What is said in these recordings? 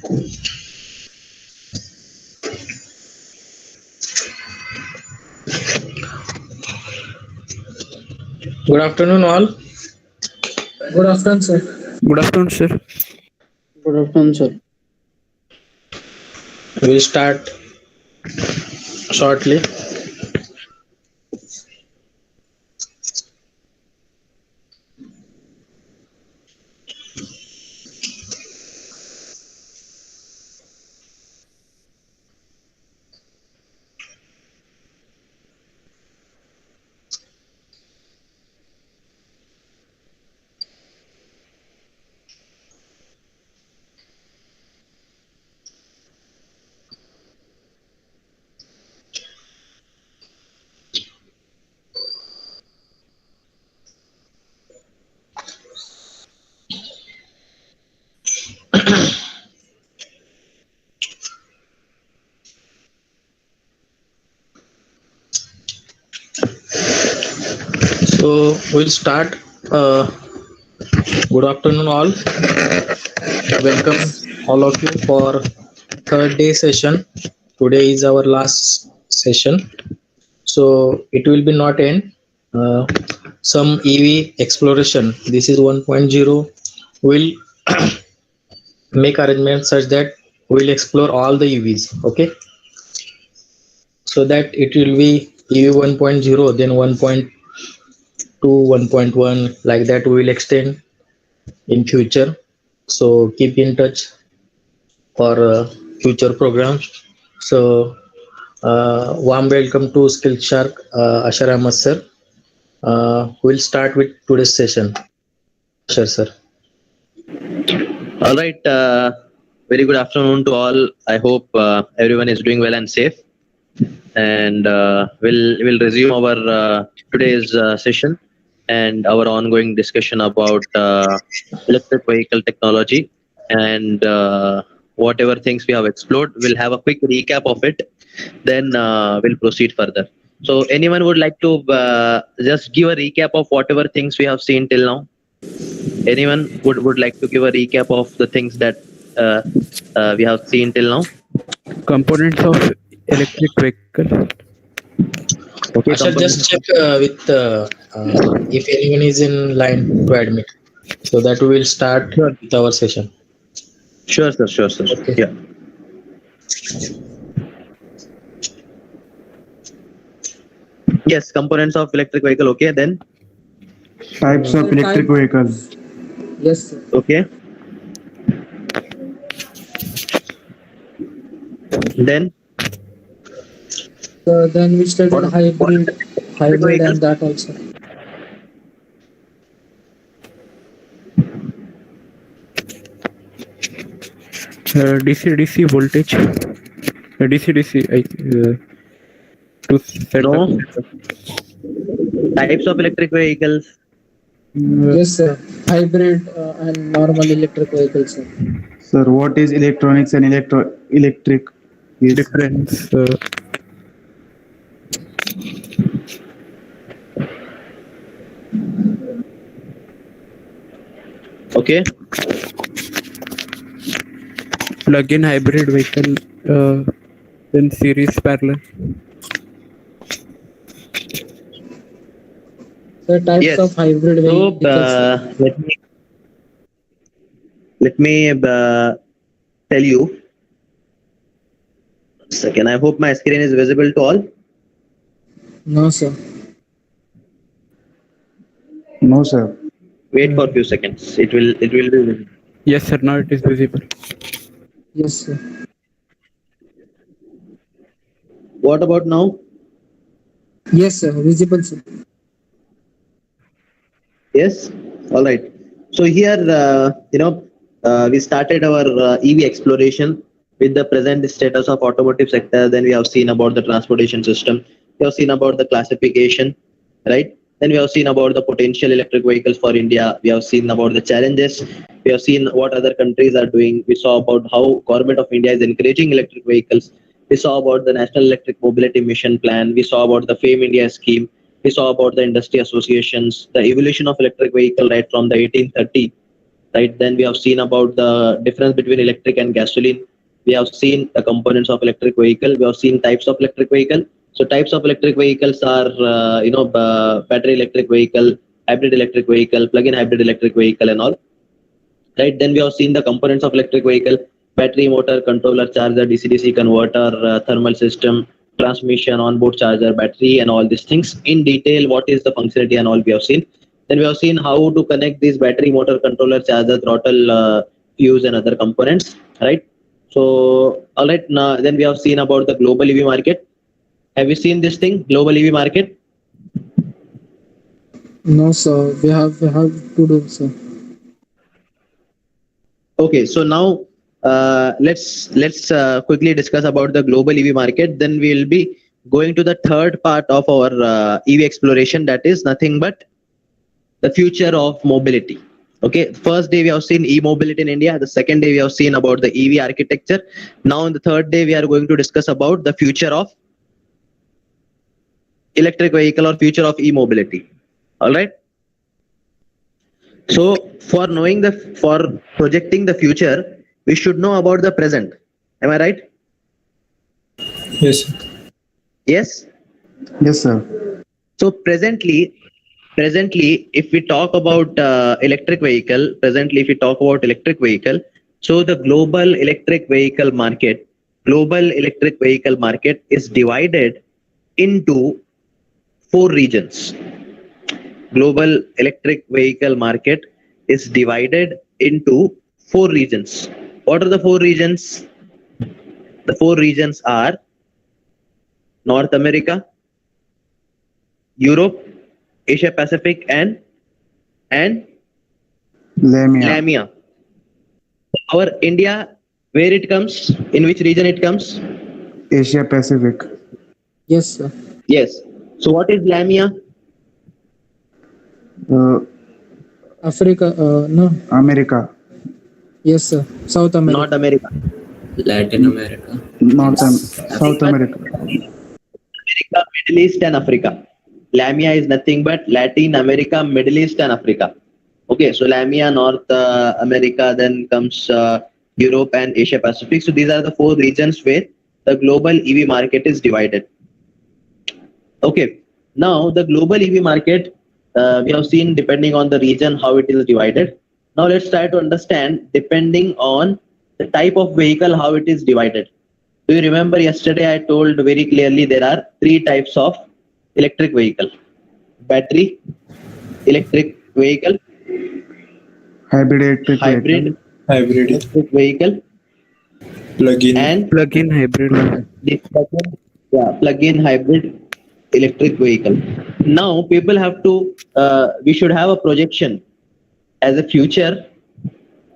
Good afternoon, all. Good afternoon, sir. Good afternoon, sir. Good afternoon, sir. We'll start shortly. So we'll start. Good afternoon, all. Welcome all of you for third day session. Today is our last session, so it will be not end. Uh, some EV exploration. This is 1.0. We'll make arrangements such that we'll explore all the EVs. Okay, so that it will be EV 1.0, then 1.2, 1.1, like that we will extend in future. So keep in touch for future programs. So warm welcome to Skillshark, Ashar Ahmed sir. We'll start with today's session. Ashar sir. All right. Very good afternoon to all. I hope everyone is doing well and safe. And we'll resume our today's session and our ongoing discussion about electric vehicle technology and whatever things we have explored. We'll have a quick recap of it. Then we'll proceed further. So, anyone would like to just give a recap of whatever things we have seen till now? Anyone would like to give a recap of the things that we have seen till now? Components of electric vehicle. Okay, Ashar, just check with if anyone is in line to admit, so that we will start with our session. Sure, sir. Sure, sir. Okay. Yeah. Yes, components of electric vehicle. Okay, then. Types of electric vehicles. Yes, sir. Okay. Then. Then we studied hybrid vehicles? and that also. DC voltage. DC. To set No. up. Types of electric vehicles. Yes, sir. Hybrid and normal electric vehicles, sir. Sir, what is electronics and electric? Is Difference. Okay. Plug-in hybrid vehicle. Then series parallel. The types Yes. of hybrid So vehicles. Sir. let me tell you. Second, I hope my screen is visible to all. No, sir. no, sir. Wait for a few seconds. It will be visible. Yes, sir. Now it is visible. Yes, sir. What about now? Yes, sir. Visible, sir. Yes. All right. So here, we started our EV exploration with the present status of automotive sector. Then we have seen about the transportation system. We have seen about the classification, right? Then we have seen about the potential electric vehicles for India. We have seen about the challenges. We have seen what other countries are doing. We saw about how government of India is encouraging electric vehicles. We saw about the National Electric Mobility Mission Plan. We saw about the FAME India scheme. We saw about the industry associations, the evolution of electric vehicle right from the 1830, right? Then we have seen about the difference between electric and gasoline. We have seen the components of electric vehicle. We have seen types of electric vehicle. So types of electric vehicles are, battery electric vehicle, hybrid electric vehicle, plug-in hybrid electric vehicle, and all. Right. Then we have seen the components of electric vehicle: battery, motor, controller, charger, DC-DC converter, thermal system, transmission, onboard charger, battery, and all these things in detail. What is the functionality and all we have seen. Then we have seen how to connect these battery, motor, controller, charger, throttle, fuse, and other components. Right. So, all right. Now, then we have seen about the global EV market. Have you seen this thing, global EV market? No, sir. We have to do, sir. Okay, so now let's quickly discuss about the global EV market. Then we will be going to the third part of our EV exploration, that is nothing but the future of mobility. Okay, first day we have seen e-mobility in India. The second day we have seen about the EV architecture. Now in the third day we are going to discuss about the future of electric vehicle or future of e-mobility. All right. So for projecting the future, we should know about the present. Am I right? Yes, sir. Yes. Yes, sir. So presently, if we talk about electric vehicle, so the global electric vehicle market is divided into 4 regions. Global electric vehicle market is divided into 4 regions. What are the 4 regions? The 4 regions are North America, Europe, Asia Pacific, and Lamia. Our India, where it comes? In which region it comes? Asia Pacific. Yes, sir. Yes. So what is Lamia? Africa. No. America. Yes, sir. South America. Not America. Latin America. South America. America, Middle East, and Africa. Lamia is nothing but Latin America, Middle East, and Africa. Okay, so Lamia, North America, then comes Europe and Asia Pacific. So these are the 4 regions where the global EV market is divided. Okay, now the global EV market, we have seen depending on the region how it is divided. Now let's try to understand depending on the type of vehicle how it is divided. Do you remember yesterday I told very clearly there are 3 types of electric vehicle: battery electric vehicle, Hybrid electric vehicle. Hybrid. electric vehicle, Plug-in. and Plug-in hybrid. the plug-in hybrid electric vehicle. Now people have to, we should have a projection as a future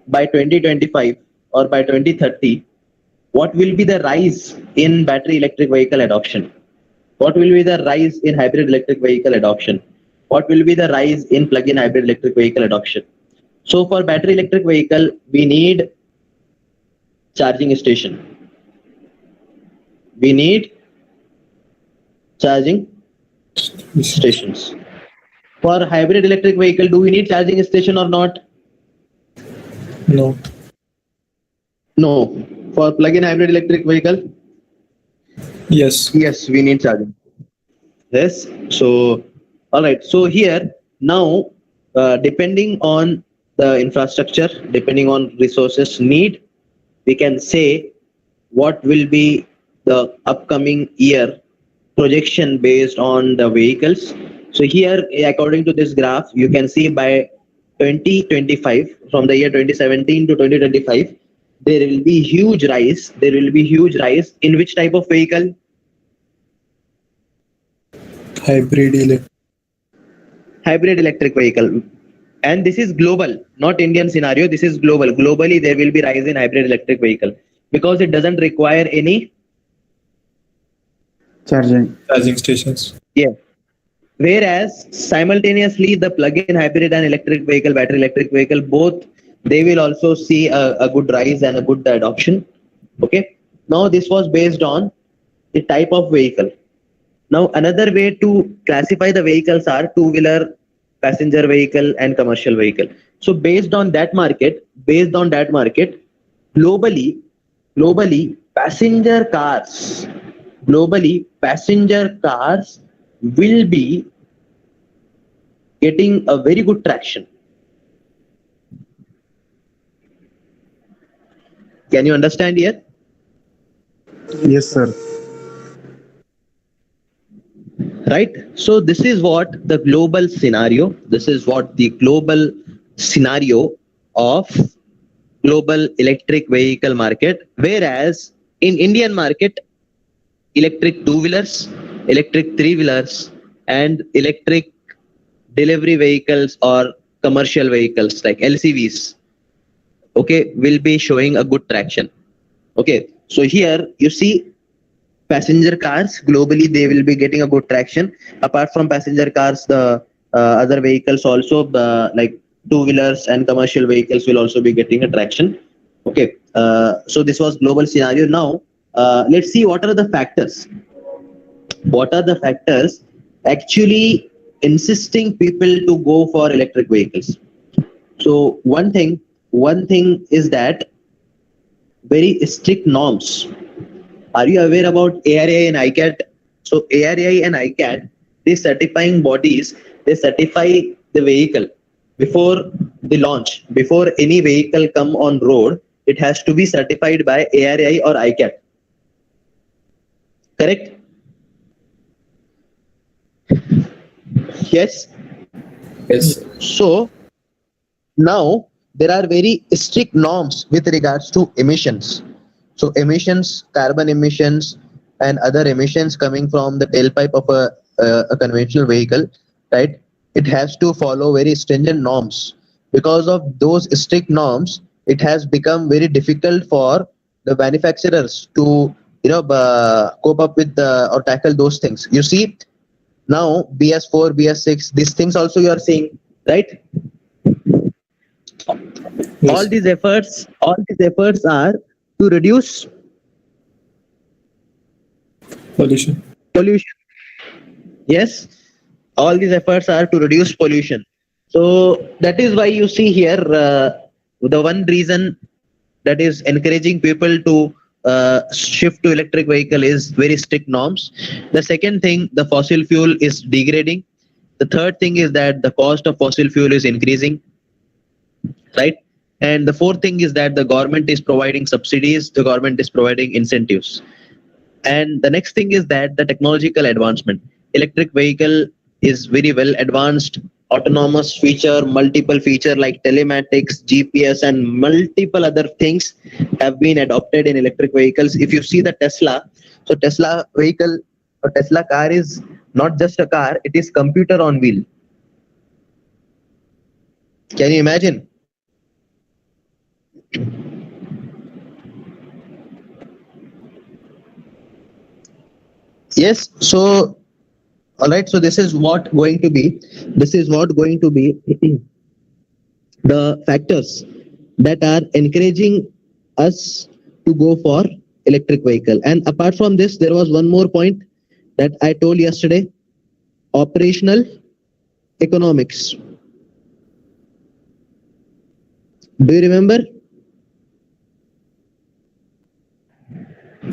by 2025 or by 2030. What will be the rise in battery electric vehicle adoption? What will be the rise in hybrid electric vehicle adoption? What will be the rise in plug-in hybrid electric vehicle adoption? So for battery electric vehicle, we need charging station. We need charging stations. For hybrid electric vehicle, do we need charging station or not? No. No. For plug-in hybrid electric vehicle, Yes. yes, we need charging. Yes. So, all right. So here now, depending on the infrastructure, depending on resources need, we can say what will be the upcoming year projection based on the vehicles. So here, according to this graph, you can see by 2025, from the year 2017 to 2025, there will be huge rise. There will be huge rise in which type of vehicle? Hybrid electric. Hybrid electric vehicle. And this is global, not Indian scenario. This is global. Globally, there will be rise in hybrid electric vehicle because it doesn't require any Charging stations. Yeah. Whereas simultaneously, the plug-in hybrid and electric vehicle, battery electric vehicle, both they will also see a good rise and a good adoption. Okay. Now this was based on the type of vehicle. Now another way to classify the vehicles are two-wheeler, passenger vehicle, and commercial vehicle. So based on that market, globally, passenger cars will be getting a very good traction. Can you understand here? Yes, sir. Right? So this is what the global scenario of global electric vehicle market. Whereas in Indian market, electric two-wheelers, electric three-wheelers, and electric delivery vehicles or commercial vehicles like LCVs, okay, will be showing a good traction. Okay, so here you see passenger cars globally, they will be getting a good traction. Apart from passenger cars, the other vehicles also, like two-wheelers and commercial vehicles will also be getting a traction. Okay, so this was global scenario. Now let's see what are the factors actually insisting people to go for electric vehicles. So one thing is that very strict norms. Are you aware about ARAI and ICAT? So ARAI and ICAT, these certifying bodies, they certify the vehicle before the launch. Before any vehicle come on road, it has to be certified by ARAI or ICAT. Correct? Yes. Yes, sir. So now there are very strict norms with regards to emissions. So emissions, carbon emissions, and other emissions coming from the tailpipe of a conventional vehicle, right? It has to follow very stringent norms. Because of those strict norms, it has become very difficult for the manufacturers to cope up with or tackle those things. You see, now BS4, BS6, these things also you are seeing, right? All these efforts are to reduce Pollution. pollution. Yes, all these efforts are to reduce pollution. So that is why you see here the one reason that is encouraging people to shift to electric vehicle is very strict norms. The second thing, the fossil fuel is degrading. The third thing is that the cost of fossil fuel is increasing, right? And the fourth thing is that the government is providing subsidies, the government is providing incentives. And the next thing is that the technological advancement. Electric vehicle is very well advanced, autonomous feature, multiple feature like telematics, GPS, and multiple other things have been adopted in electric vehicles. If you see the Tesla, so Tesla vehicle or Tesla car is not just a car, it is computer on wheel. Can you imagine? Yes, so all right, so this is what going to be the factors that are encouraging us to go for electric vehicle. And apart from this, there was one more point that I told yesterday, operational economics. Do you remember?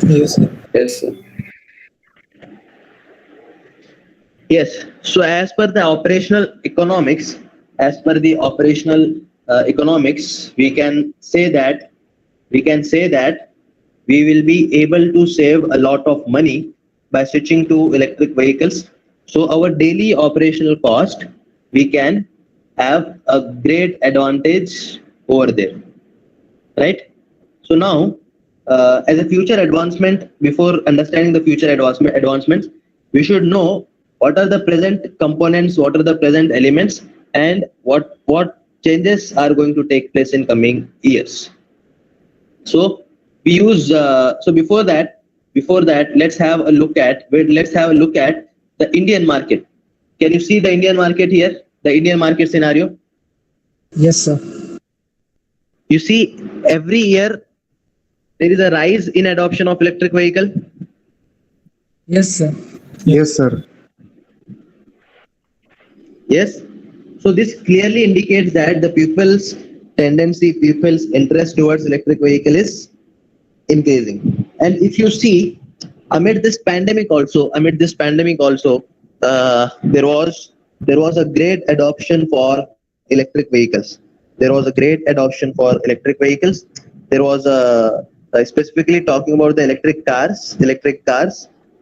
Yes, sir. Yes, sir. Yes. So as per the operational economics, we can say that we will be able to save a lot of money by switching to electric vehicles. So our daily operational cost, we can have a great advantage over there, right? So now, as a future advancement, before understanding the future advancements, we should know what are the present components, what are the present elements, and what changes are going to take place in coming years. So we use so before that let's have a look at the Indian market. Can you see the Indian market here, the Indian market scenario? Yes, sir. You see, every year there is a rise in adoption of electric vehicle. Yes, sir. Yes, sir. Yes. So this clearly indicates that the people's tendency, people's interest towards electric vehicle is increasing. And if you see, amid this pandemic also, there was a great adoption for electric vehicles. There was specifically talking about the electric cars,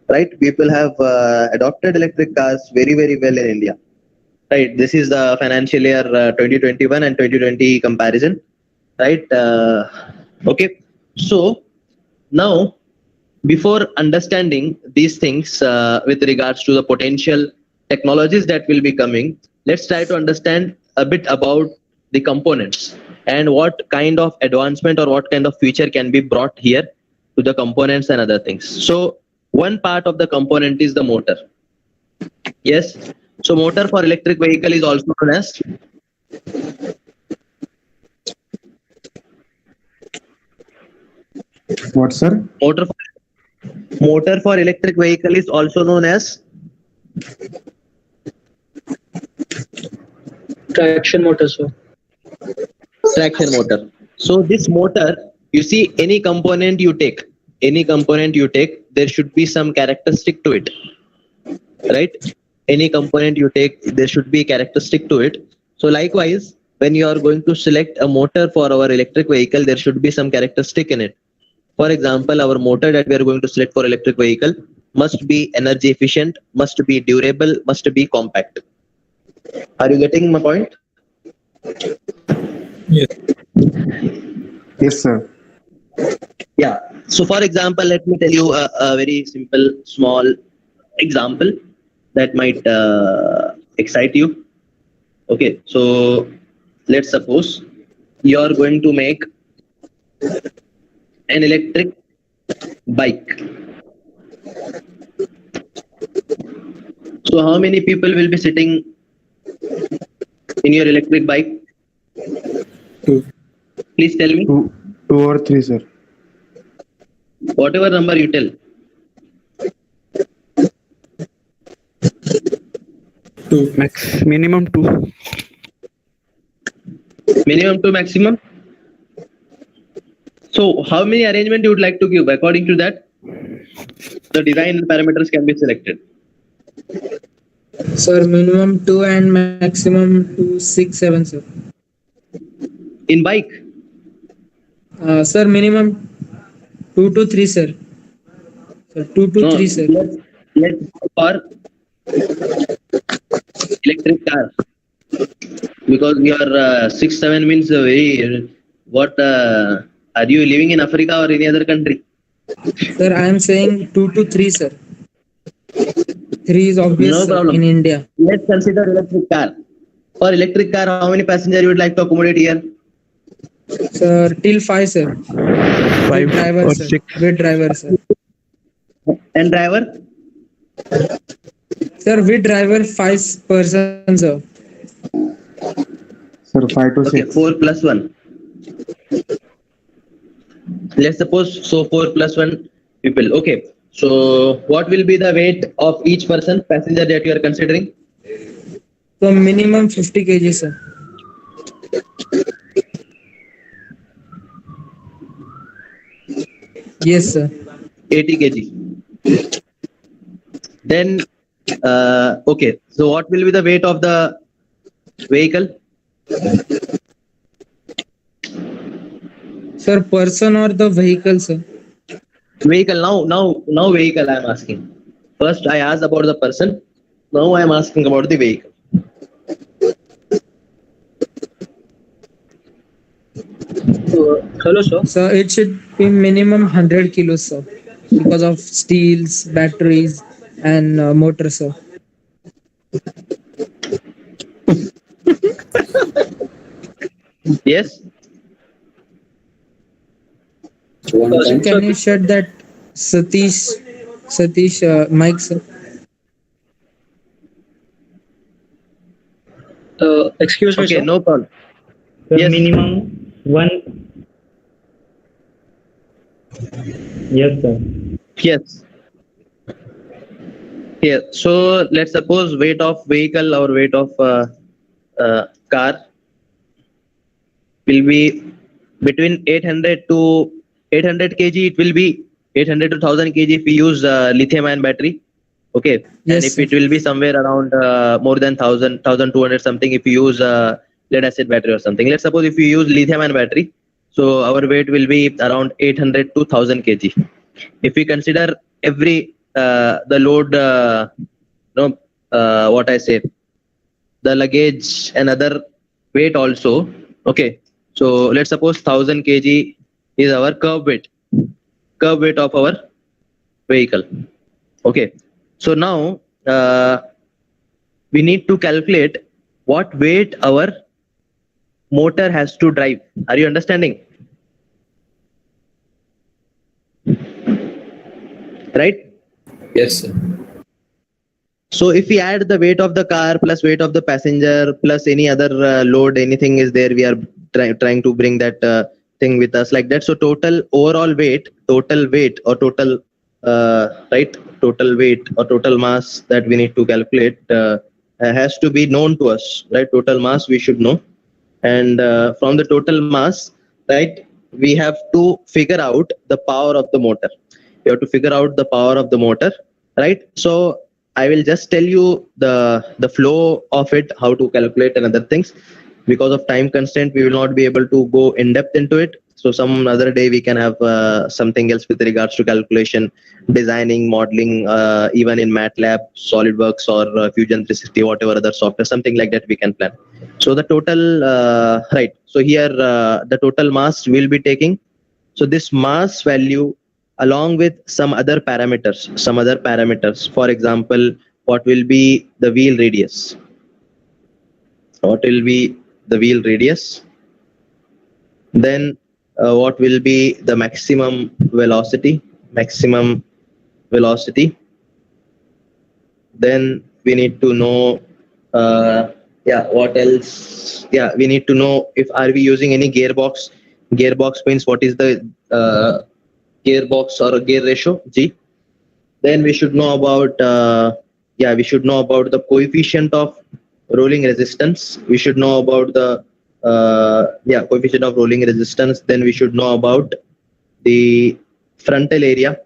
right? People have adopted electric cars very, very well in India. Right. This is the financial year 2021 and 2020 comparison. Right. Okay. So now, before understanding these things with regards to the potential technologies that will be coming, let's try to understand a bit about the components and what kind of advancement or what kind of feature can be brought here to the components and other things. So one part of the component is the motor. Yes. So motor for electric vehicle is also known as What, sir? motor for electric vehicle is also known as Traction motor, sir. traction motor. So this motor, you see, any component you take, there should be some characteristic to it, right? Any component you take, there should be characteristic to it. So likewise, when you are going to select a motor for our electric vehicle, there should be some characteristic in it. For example, our motor that we are going to select for electric vehicle must be energy efficient, must be durable, must be compact. Are you getting my point? Yes. Yes, sir. Yeah. So for example, let me tell you a very simple, small example that might excite you. Okay. So let's suppose you are going to make an electric bike. So how many people will be sitting in your electric bike? 2. Please tell me. Two or three, sir. Whatever number you tell. 2. Minimum 2. Minimum to maximum. So how many arrangement you would like to give? According to that, the design parameters can be selected. Sir, minimum 2 and maximum 2, 6, 7, sir. In bike, Sir, minimum 2 to 3, sir. Sir, 2 to 3, sir. let's go for electric car, because your 6, 7 means very what? Are you living in Africa or any other country? Sir, I am saying 2 to 3, sir. 3 is obvious, No sir, problem. in India. Let's consider electric car. For electric car, how many passengers you would like to accommodate here? Sir, till 5, sir. 5 Driver, or sir. 6. With driver, sir. And driver? Sir, with driver 5 persons, sir. Sir, 5 to Okay, 6. 4 plus 1. Let's suppose, so 4 plus 1 people. Okay. So what will be the weight of each person, passenger that you are considering? So minimum 50 kg, sir. Yes, sir. 80 kg. Then, okay. So what will be the weight of the vehicle? Sir, person or the vehicle, sir? Vehicle. Now vehicle I am asking. First I asked about the person. Now I am asking about the vehicle. Hello, sir. So it should be minimum 100 kilos, sir, because of steels, batteries, and motor, sir. Yes. Can you shut that Satish mic, sir? Excuse me, Okay. sir. No problem. The Yes. minimum 1. Yes, sir. Yes. Here. So let's suppose weight of vehicle or weight of car will be between 800 to 800 kg. It will be 800 to 1000 kg if we use lithium ion battery. Okay. Yes, And if sir. it will be somewhere around more than 1200 something if you use lead acid battery or something. Let's suppose if you use lithium ion battery, so our weight will be around 800 to 1000 kg. If we consider every the load, what I say, the luggage and other weight also. Okay, so let's suppose 1000 kg is our curb weight of our vehicle. Okay, so now we need to calculate what weight our motor has to drive. Are you understanding? Right? Yes, sir. So if we add the weight of the car plus weight of the passenger plus any other load, anything is there, we are trying to bring that thing with us like that. So total overall weight, total weight or total right, total weight or total mass that we need to calculate has to be known to us, right? Total mass we should know, and from the total mass, right, we have to figure out the power of the motor. We have to figure out the power of the motor, right? So I will just tell you the flow of it, how to calculate and other things. Because of time constraint, we will not be able to go in depth into it. So some other day we can have something else with regards to calculation, designing, modeling, even in MATLAB, SolidWorks or Fusion 360, whatever other software, something like that we can plan. So the total, right. So here the total mass we'll be taking. So this mass value along with some other parameters. For example, what will be the wheel radius? What will be the wheel radius? Then what will be the maximum velocity? Then we need to know, what else? Yeah, we need to know if are we using any gearbox. Gearbox means what is the gearbox or a gear ratio, G. Then we should know about the coefficient of rolling resistance. We should know about the coefficient of rolling resistance. Then we should know about the frontal area,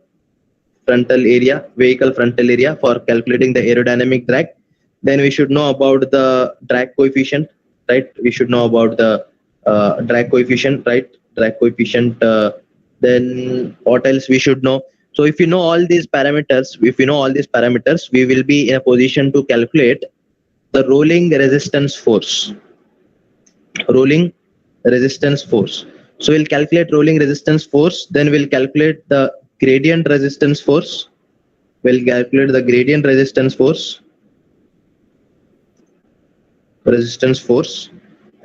vehicle frontal area for calculating the aerodynamic drag. Then we should know about the drag coefficient, right? We should know about the drag coefficient, right? Then what else we should know? So if you know all these parameters, we will be in a position to calculate the rolling resistance force. So we'll calculate rolling resistance force. Then we'll calculate the gradient resistance force.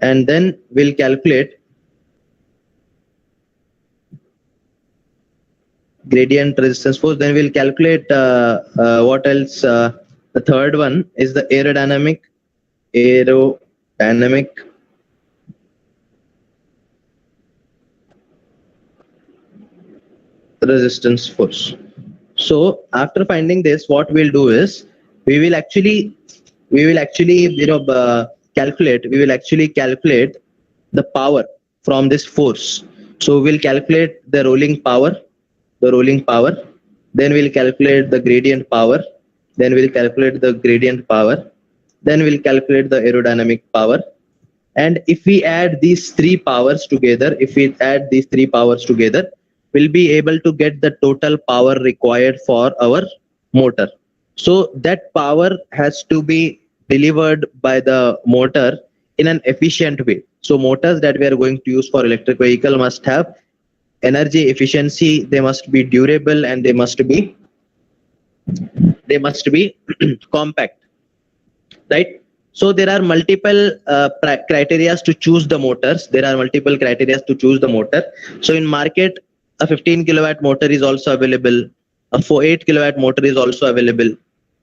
And then we'll calculate gradient resistance force. Then we'll calculate what else? The third one is the aerodynamic resistance force. So after finding this, what we'll do is we will actually calculate the power from this force. So we'll calculate the rolling power. Then we'll calculate the gradient power. Then we'll calculate the aerodynamic power. And if we add these three powers together, we'll be able to get the total power required for our motor. So that power has to be delivered by the motor in an efficient way. So motors that we are going to use for electric vehicle must have energy efficiency, they must be durable, and they must be compact, right? So there are multiple criteria to choose the motors. So in market, a 15 kilowatt motor is also available. A 8 kilowatt motor is also available.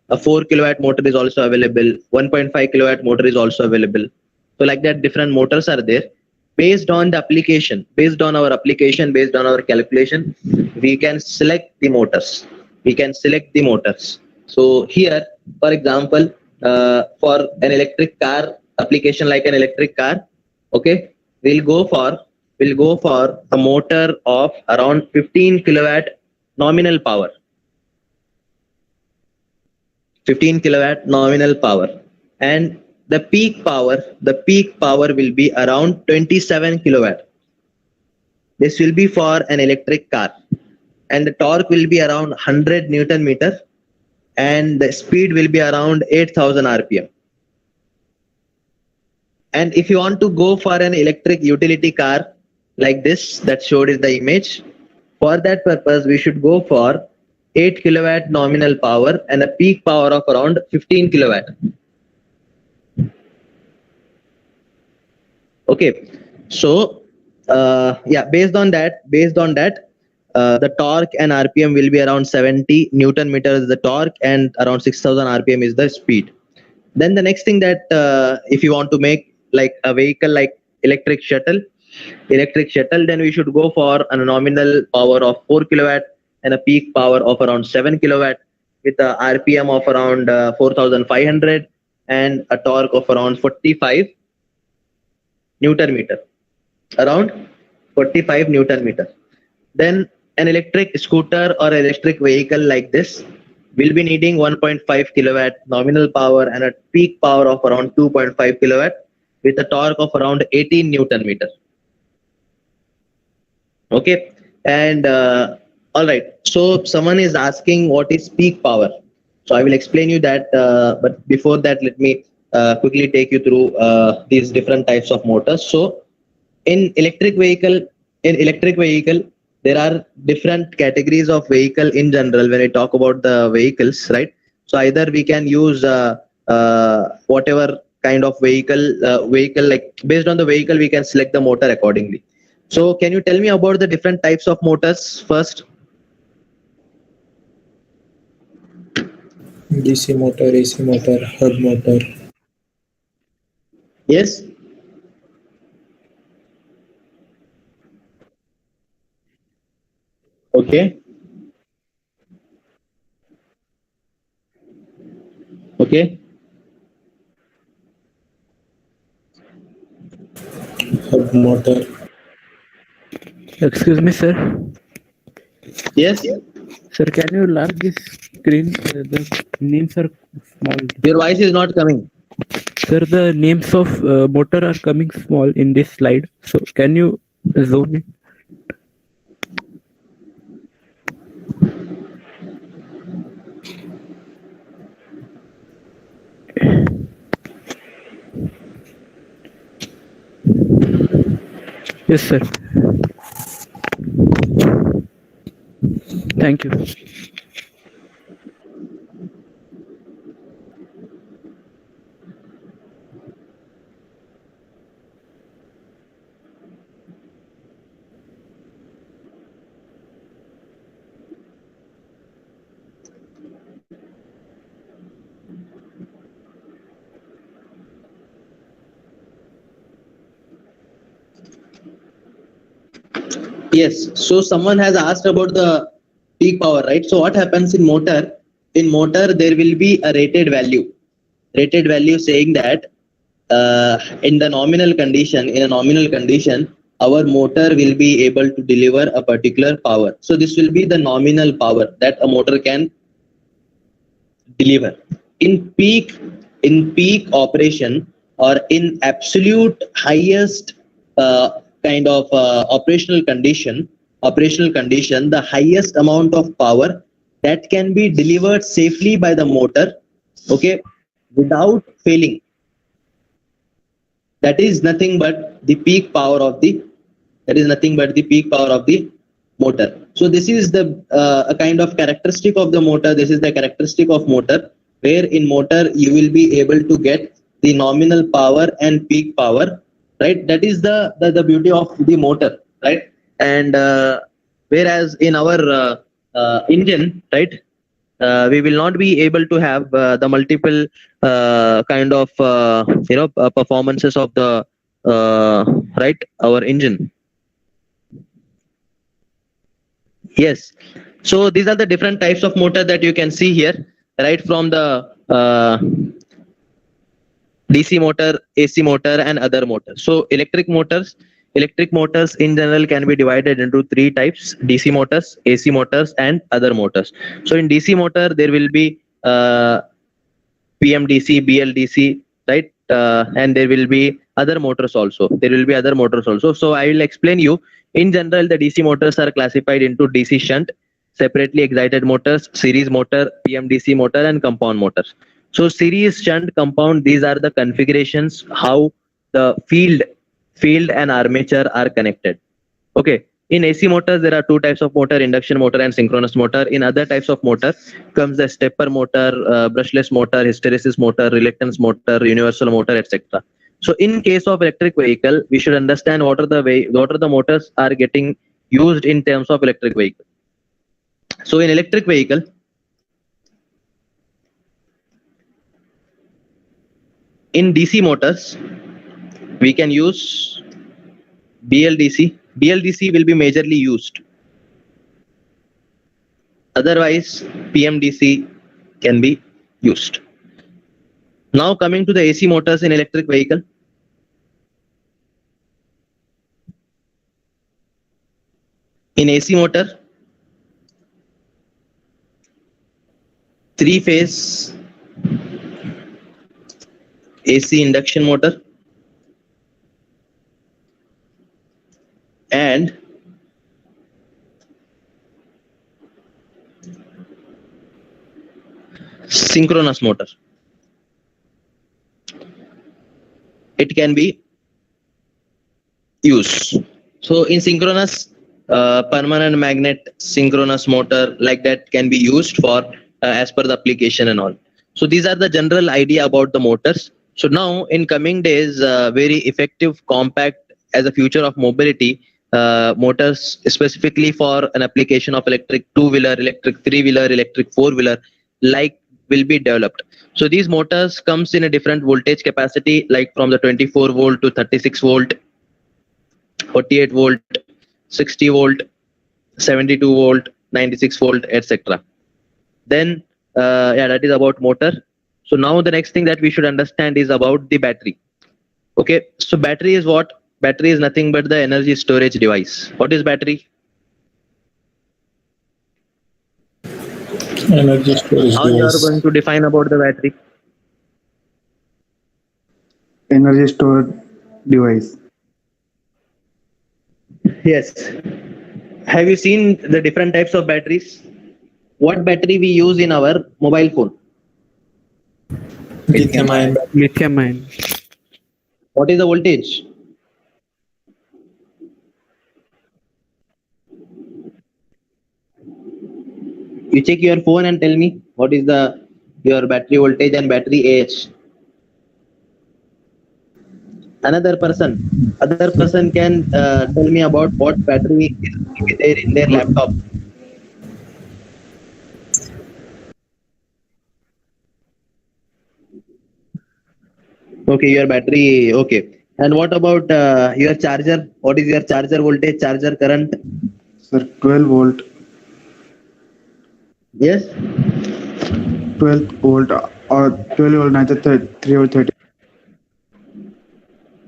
A 4 kilowatt motor is also available. 1.5 kilowatt motor is also available. So like that, different motors are there. Based on the application, based on our calculation, we can select the motors. So here, for example, for an electric car, application like an electric car, okay, we'll go for a motor of around 15 kilowatt nominal power. 15 kilowatt nominal power, and the peak power will be around 27 kilowatt. This will be for an electric car, and the torque will be around 100 Newton meter, and the speed will be around 8,000 rpm. And if you want to go for an electric utility car like this that showed in the image, for that purpose we should go for 8 kilowatt nominal power and a peak power of around 15 kilowatt. Okay, so based on that, the torque and rpm will be around 70 Newton meters the torque, and around 6,000 rpm is the speed. Then the next thing that if you want to make like a vehicle like electric shuttle, then we should go for a nominal power of 4 kilowatt and a peak power of around 7 kilowatt with a rpm of around 4,500 and a torque of around 45 Newton meter, around 45 Newton meter. Then an electric scooter or electric vehicle like this will be needing 1.5 kilowatt nominal power and a peak power of around 2.5 kilowatt with a torque of around 18 Newton meter. Okay, and all right, so someone is asking what is peak power. So I will explain you that, but before that, let me quickly take you through these different types of motors. So in electric vehicle, there are different categories of vehicle in general when we talk about the vehicles, right? So either we can use whatever kind of vehicle, like based on the vehicle, we can select the motor accordingly. So can you tell me about the different types of motors first? DC motor, AC motor, hub motor. Yes. Okay. Okay. Hub motor. Excuse me, sir. Yes. Sir, can you enlarge this screen? The names are small. Your voice is not coming. Sir, the names of motor are coming small in this slide. So can you zoom in? Yes, sir. Thank you. Yes. So someone has asked about the peak power, right? So what happens in motor? In motor, there will be a rated value. Rated value saying that in a nominal condition, our motor will be able to deliver a particular power. So this will be the nominal power that a motor can deliver. In peak operation, or in absolute highest kind of operational condition, the highest amount of power that can be delivered safely by the motor, okay, without failing, that is nothing but the peak power of the motor. So this is the a kind of characteristic of the motor. This is the characteristic of motor, where in motor you will be able to get the nominal power and peak power, right? That is the beauty of the motor, right? And whereas in our engine, right, we will not be able to have the multiple kind of performances of the right, our engine. Yes. So these are the different types of motor that you can see here, right from the DC motor, AC motor, and other motors. So electric motors in general can be divided into three types: DC motors, AC motors, and other motors. So in DC motor there will be PMDC, BLDC, right? And there will be other motors also. So I will explain you. In general, the DC motors are classified into DC shunt, separately excited motors, series motor, PMDC motor, and compound motors. So series, shunt, compound, these are the configurations how the field and armature are connected. Okay. In AC motors, there are two types of motor: induction motor and synchronous motor. In other types of motor comes the stepper motor, brushless motor, hysteresis motor, reluctance motor, universal motor, etc. So in case of electric vehicle, we should understand what are the motors are getting used in terms of electric vehicle. So in electric vehicle, in DC motors, we can use BLDC. BLDC will be majorly used. Otherwise, PMDC can be used. Now coming to the AC motors in electric vehicle. In AC motor, three-phase AC induction motor and synchronous motor. It can be used. So in synchronous, permanent magnet synchronous motor like that can be used for as per the application and all. So these are the general idea about the motors. So now in coming days, very effective, compact as a future of mobility, motors specifically for an application of electric two-wheeler, electric three-wheeler, electric four-wheeler like will be developed. So these motors comes in a different voltage capacity, like from the 24 volt to 36 volt, 48 volt, 60 volt, 72 volt, 96 volt, etc. Then that is about motor. So now the next thing that we should understand is about the battery. Okay, so battery is what? Battery is nothing but the energy storage device. What is battery? Energy storage How you are device. going to define about the battery? Energy storage device. Yes. Have you seen the different types of batteries? What battery we use in our mobile phone? Lithium ion. Lithium ion. What is the voltage? You check your phone and tell me what is your battery voltage and battery age. Other person can tell me about what battery is there in their laptop. Okay, your battery. Okay. And what about your charger? What is your charger voltage, charger current? Sir, 12 volt. Yes. 12 volt or 12 volt, not 3 or 30.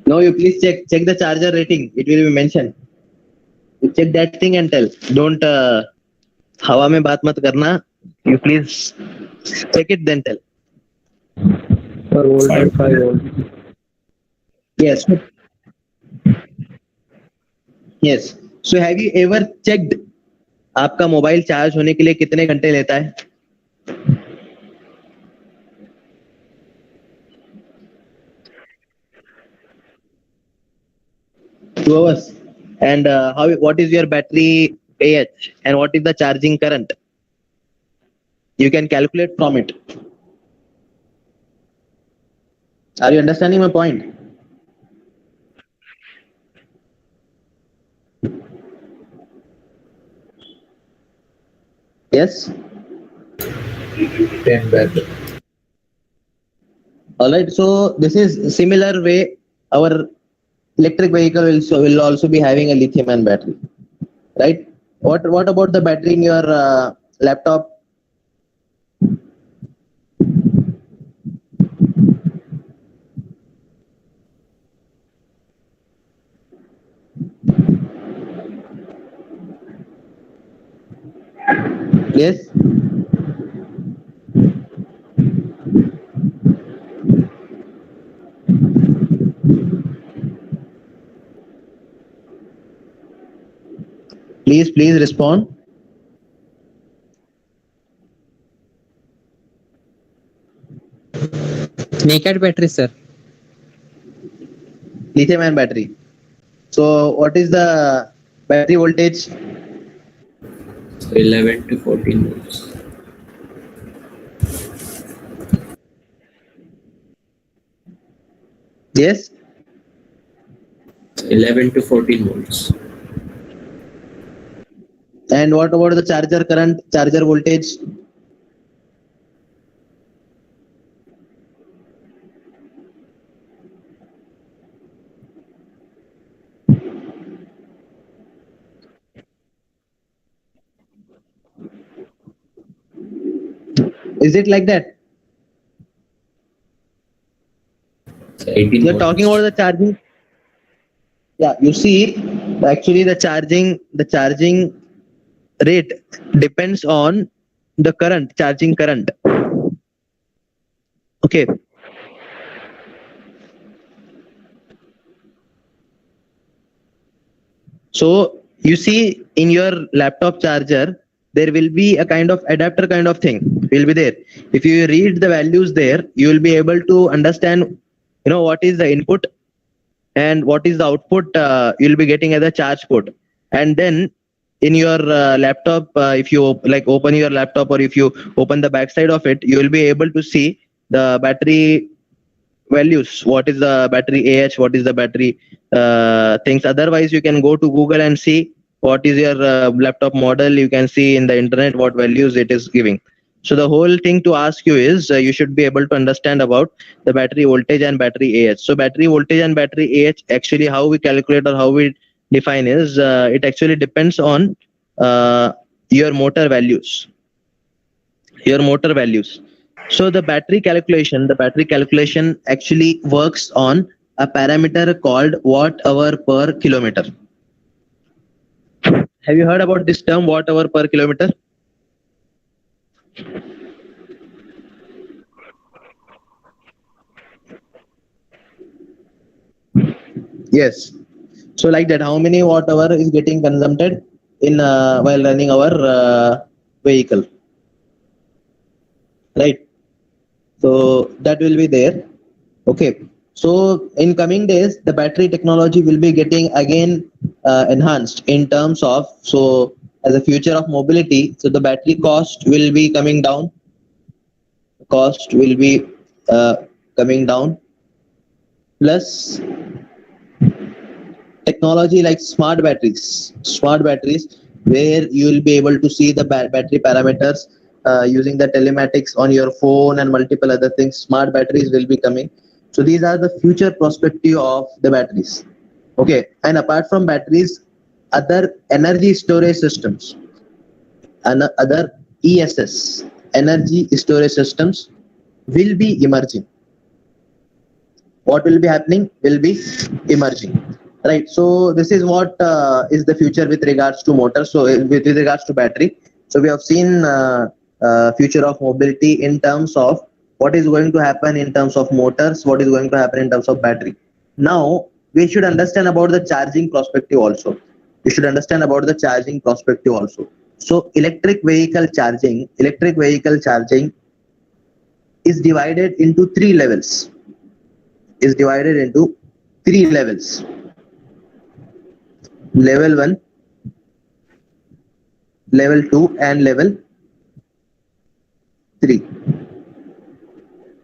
No, you please check the charger rating. It will be mentioned. You check that thing and tell. Don't hawa mein baat mat karna. You please check it then tell. 4 volt and 5 volt. Yes. Yes. So have you ever checked आपका mobile charge होने के लिए कितने घंटे लेता है? 2 hours. And what is your battery AH and what is the charging current? You can calculate from it. Are you understanding my point? Yes. 10 battery. All right. So this is similar way our electric vehicle will also be having a lithium-ion battery, right? What about the battery in your laptop? Yes. Please respond. Naked battery, sir. Lithium ion battery. So what is the battery voltage? So 11 to 14 volts. Yes. 11 to 14 volts. And what about the charger current, charger voltage? Is it like that? So 18 You're volts. talking about the charging. Yeah, you see, actually the charging rate depends on the current, charging current. Okay. So you see in your laptop charger, there will be a kind of adapter kind of thing will be there. If you read the values there, you will be able to understand, what is the input and what is the output you'll be getting as a charge port. And then in your laptop, if you open your laptop or if you open the backside of it, you will be able to see the battery values. What is the battery AH? What is the battery things? Otherwise, you can go to Google and see what is your laptop model. You can see in the internet what values it is giving. So the whole thing to ask you is you should be able to understand about the battery voltage and battery AH. So battery voltage and battery AH, actually how we calculate or how we define is it actually depends on your motor values. So the battery calculation actually works on a parameter called watt hour per kilometer. Have you heard about this term, watt hour per kilometer? Yes. So like that, how many watt hour is getting consumed in while running our vehicle, right? So that will be there. Okay. So in coming days, the battery technology will be getting again enhanced in terms of, so as a future of mobility, so the battery cost will be coming down. Cost will be coming down. Plus technology like smart batteries where you will be able to see the battery parameters using the telematics on your phone and multiple other things. Smart batteries will be coming. So these are the future perspective of the batteries. Okay. And apart from batteries, other energy storage systems and other ESS, energy storage systems, will be emerging. What will be happening? Will be emerging. Right. So this is what is the future with regards to motors. So with regards to battery. So we have seen future of mobility in terms of what is going to happen in terms of motors, what is going to happen in terms of battery. Now we should understand about the charging perspective also. So electric vehicle charging is divided into three levels. Level 1, level 2 and level 3.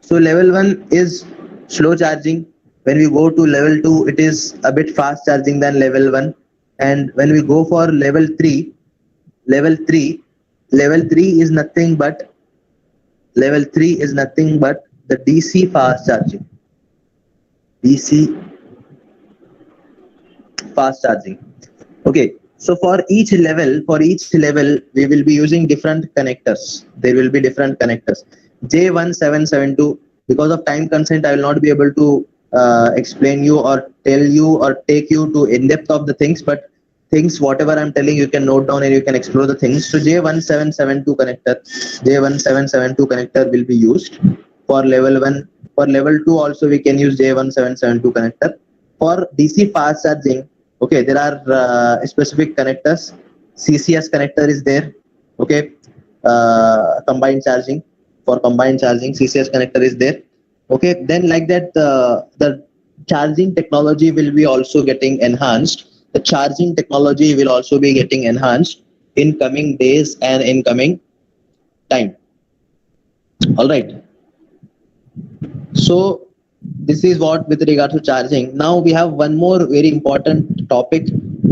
So level 1 is slow charging. When we go to level 2, it is a bit fast charging than level 1. And when we go for level 3 is nothing but the DC fast charging. Okay. So for each level, we will be using different connectors. There will be different connectors. J1772, because of time constraint, I will not be able to explain you or tell you or take you to in depth of the things, but things, whatever I'm telling, you can note down and you can explore the things. So J1772 connector will be used for level 1. For level 2 also we can use J1772 connector. For DC fast charging, okay, there are specific connectors. CCS connector is there, okay. Combined charging, for combined charging CCS connector is there, okay. Then like that, the charging technology will be also getting enhanced. The charging technology will also be getting enhanced in coming days and in coming time. All right. So this is what with regard to charging. Now we have one more very important topic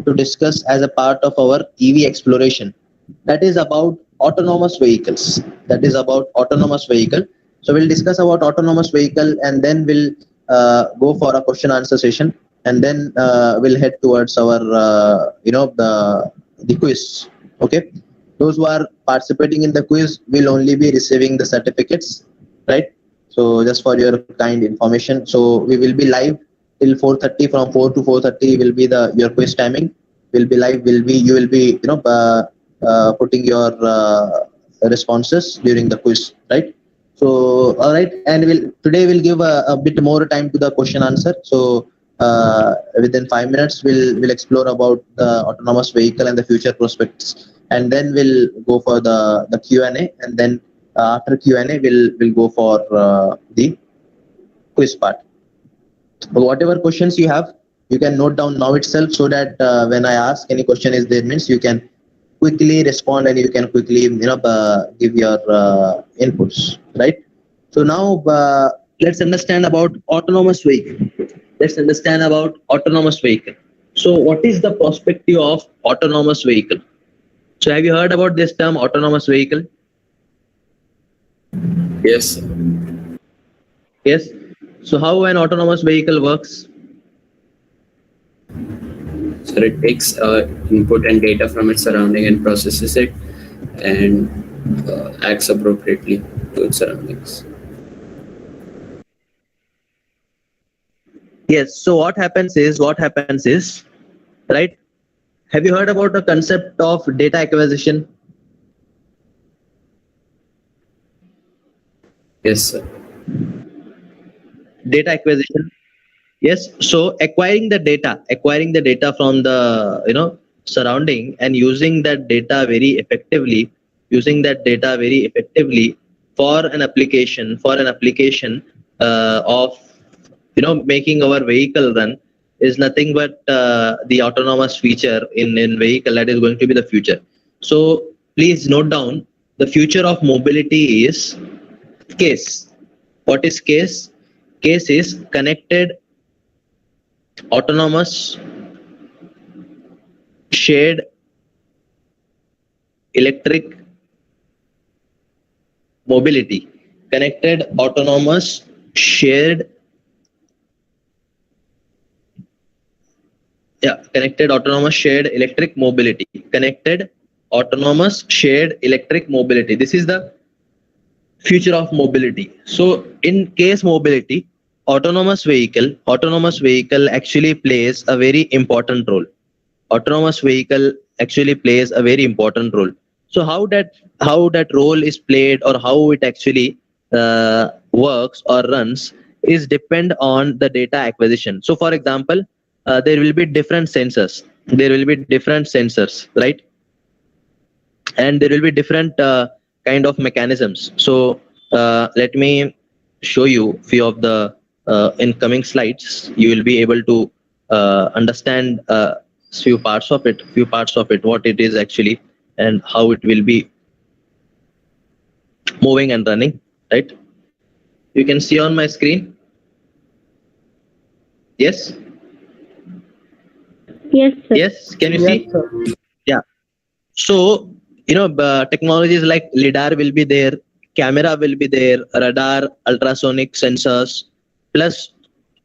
to discuss as a part of our EV exploration. That is about autonomous vehicles. So we'll discuss about autonomous vehicle, and then we'll go for a question answer session, and then we'll head towards our the quiz. Okay, those who are participating in the quiz will only be receiving the certificates, right? So just for your kind information, so we will be live till 4:30. From 4 to 4:30 will be your quiz timing. Will be live. You will be putting your responses during the quiz, right? So all right, and today we'll give a bit more time to the question answer. So within 5 minutes we'll explore about the autonomous vehicle and the future prospects, and then we'll go for the Q&A, and then after Q&A we'll go for the quiz part. Whatever questions you have, you can note down now itself, so that when I ask any question is there, means you can quickly respond and you can quickly give your inputs, right? So now let's understand about autonomous vehicle. So what is the perspective of autonomous vehicle? So have you heard about this term, autonomous vehicle? Yes, sir. Yes. So how an autonomous vehicle works? So it takes input and data from its surrounding and processes it, and acts appropriately to its surroundings. Yes. So what happens is, right? Have you heard about the concept of data acquisition? Yes, sir. Data acquisition. Yes. So acquiring the data from the surrounding, and using that data very effectively, for an application of making our vehicle run, is nothing but the autonomous feature in vehicle that is going to be the future. So please note down, the future of mobility is CASE. What is CASE? CASE is connected, autonomous, shared, electric mobility. Connected, autonomous, shared, connected, autonomous, shared, electric mobility. Connected, autonomous, shared, electric mobility. This is the future of mobility. So in CASE mobility, autonomous vehicle actually plays a very important role. So how that role is played, or how it actually works or runs, is depend on the data acquisition. So for example, there will be different sensors, right? And there will be different kind of mechanisms. So let me show you few of the incoming slides. You will be able to understand few parts of it, what it is actually, and how it will be moving and running, right? You can see on my screen. Yes. Yes, sir. Yes. Can you see? Sir. Yeah. So technologies like LiDAR will be there, camera will be there, radar, ultrasonic sensors, plus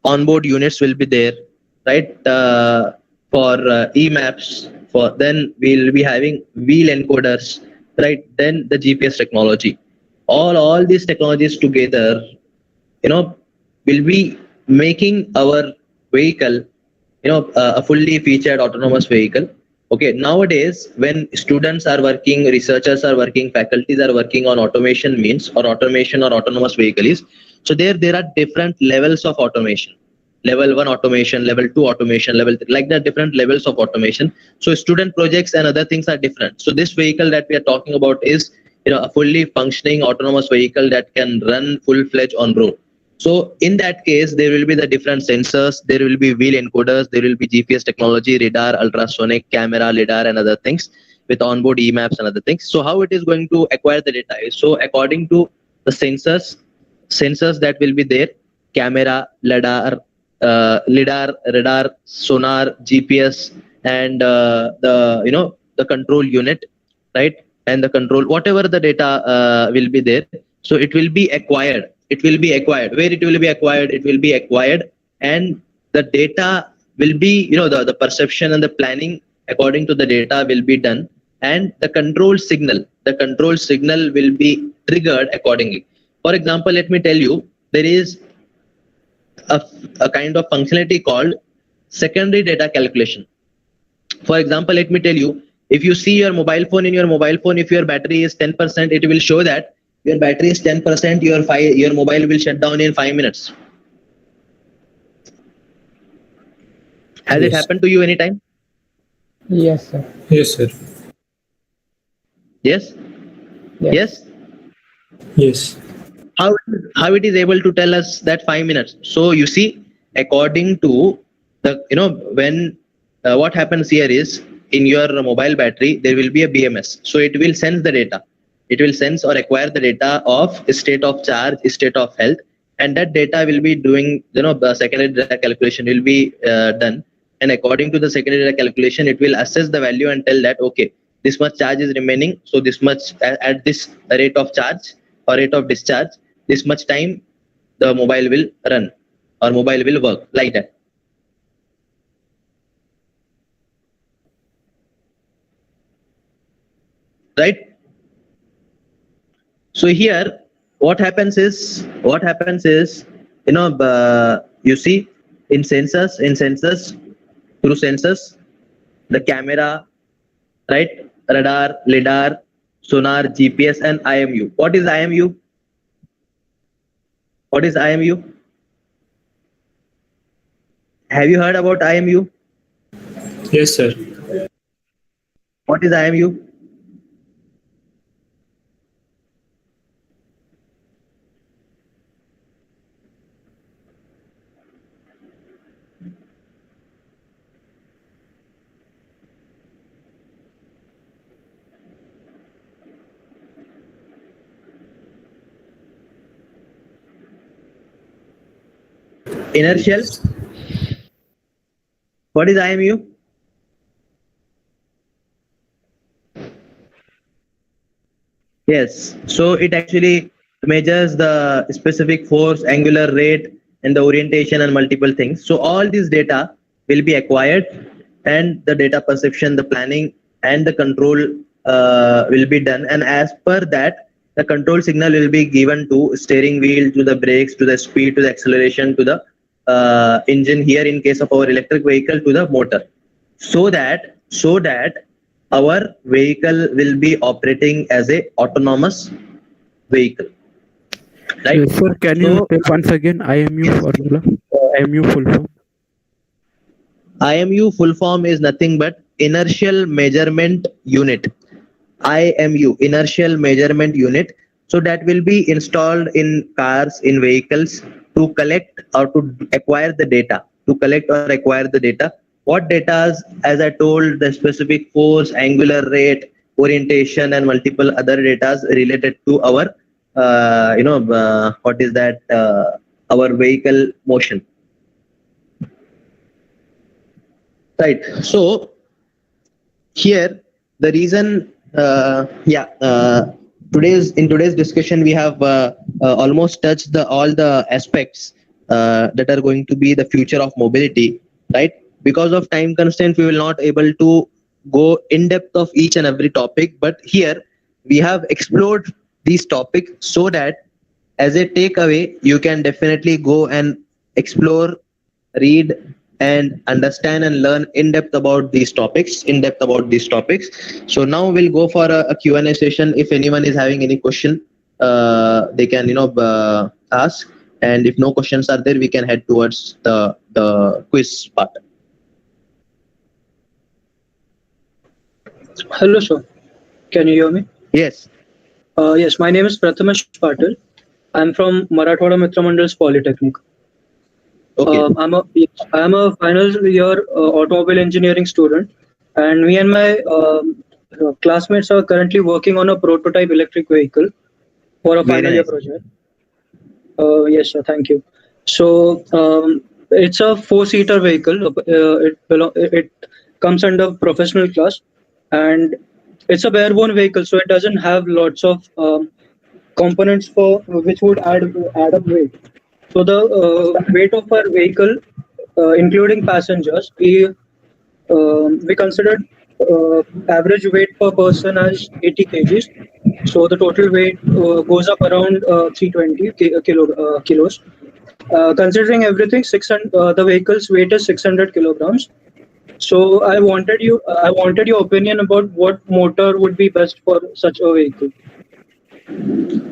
onboard units will be there, right? For e-maps, then we'll be having wheel encoders, right? Then the GPS technology. All these technologies together, will be making our vehicle, a fully featured autonomous vehicle. Okay, nowadays when students are working, researchers are working, faculties are working on automation means or automation or autonomous vehicles. So there are different levels of automation. Level 1 automation, level 2 automation, level 3, like that, different levels of automation. So student projects and other things are different. So this vehicle that we are talking about is, a fully functioning autonomous vehicle that can run full-fledged on road. So in that case, there will be the different sensors, there will be wheel encoders, there will be GPS technology, radar, ultrasonic, camera, lidar, and other things with onboard e-maps and other things. So how it is going to acquire the data is, so according to the sensors that will be there, camera, lidar, radar, sonar, GPS, and the control unit, right? And the control, whatever the data will be there, so it will be acquired. It will be acquired. Where it will be acquired? It will be acquired, and the data will be, the perception and the planning according to the data will be done, and the control signal will be triggered accordingly. For example, let me tell you, there is a kind of functionality called secondary data calculation. For example, let me tell you, if you see your mobile phone, if your battery is 10%, it will show that your battery is 10%, your mobile will shut down in 5 minutes. Has it happened to you anytime? Yes, sir. Yes, sir. Yes? Yes? Yes. How it is able to tell us that 5 minutes? So you see, according to the, when what happens here is, in your mobile battery, there will be a BMS. So it will sense the data. It will sense or acquire the data of state of charge, state of health, and that data will be doing, the secondary data calculation will be done. And according to the secondary data calculation, it will assess the value and tell that, okay, this much charge is remaining. So this much at this rate of charge or rate of discharge, this much time the mobile will run or mobile will work, like that. Right? So here, what happens is, you see, in sensors, through sensors, the camera, right, radar, lidar, sonar, GPS, and IMU. What is IMU? What is IMU? Have you heard about IMU? Yes, sir. What is IMU? Inertial. What is IMU? Yes. So it actually measures the specific force, angular rate, and the orientation and multiple things. So all these data will be acquired, and the data perception, the planning, and the control will be done. And as per that, the control signal will be given to steering wheel, to the brakes, to the speed, to the acceleration, to the engine, here in case of our electric vehicle, to the motor, so that our vehicle will be operating as a autonomous vehicle, right? Sir, can you take once again IMU formula? IMU full form. IMU full form is nothing but inertial measurement unit. IMU, inertial measurement unit. So that will be installed in cars, in vehicles, to collect or to acquire the data. What data? As I told, the specific force, angular rate, orientation, and multiple other data related to our, our vehicle motion. Right. So here the reason, in today's discussion we have almost touched all the aspects that are going to be the future of mobility, right? Because of time constraint, we will not able to go in depth of each and every topic, but here we have explored these topics so that as a takeaway, you can definitely go and explore, read, and understand and learn in depth about these topics. So now we'll go for a Q&A session. If anyone is having any question, they can ask, and if no questions are there, we can head towards the quiz part. Hello, sir. Can you hear me? Yes. Yes, my name is Prathamesh Patil. I'm from Marathwada Mitra Mandal's Polytechnic. Okay. I'm a final year automobile engineering student, and me and my classmates are currently working on a prototype electric vehicle for a Very final year nice. project. Yes, sir. Thank you. So it's a four-seater vehicle. It comes under professional class, and it's a bare-bone vehicle, so it doesn't have lots of components for which would add up weight. So the weight of our vehicle, including passengers, we considered average weight per person as 80 kgs. So the total weight goes up around 320 kilos. Considering everything, 600, the vehicle's weight is 600 kilograms. So I wanted your opinion about what motor would be best for such a vehicle.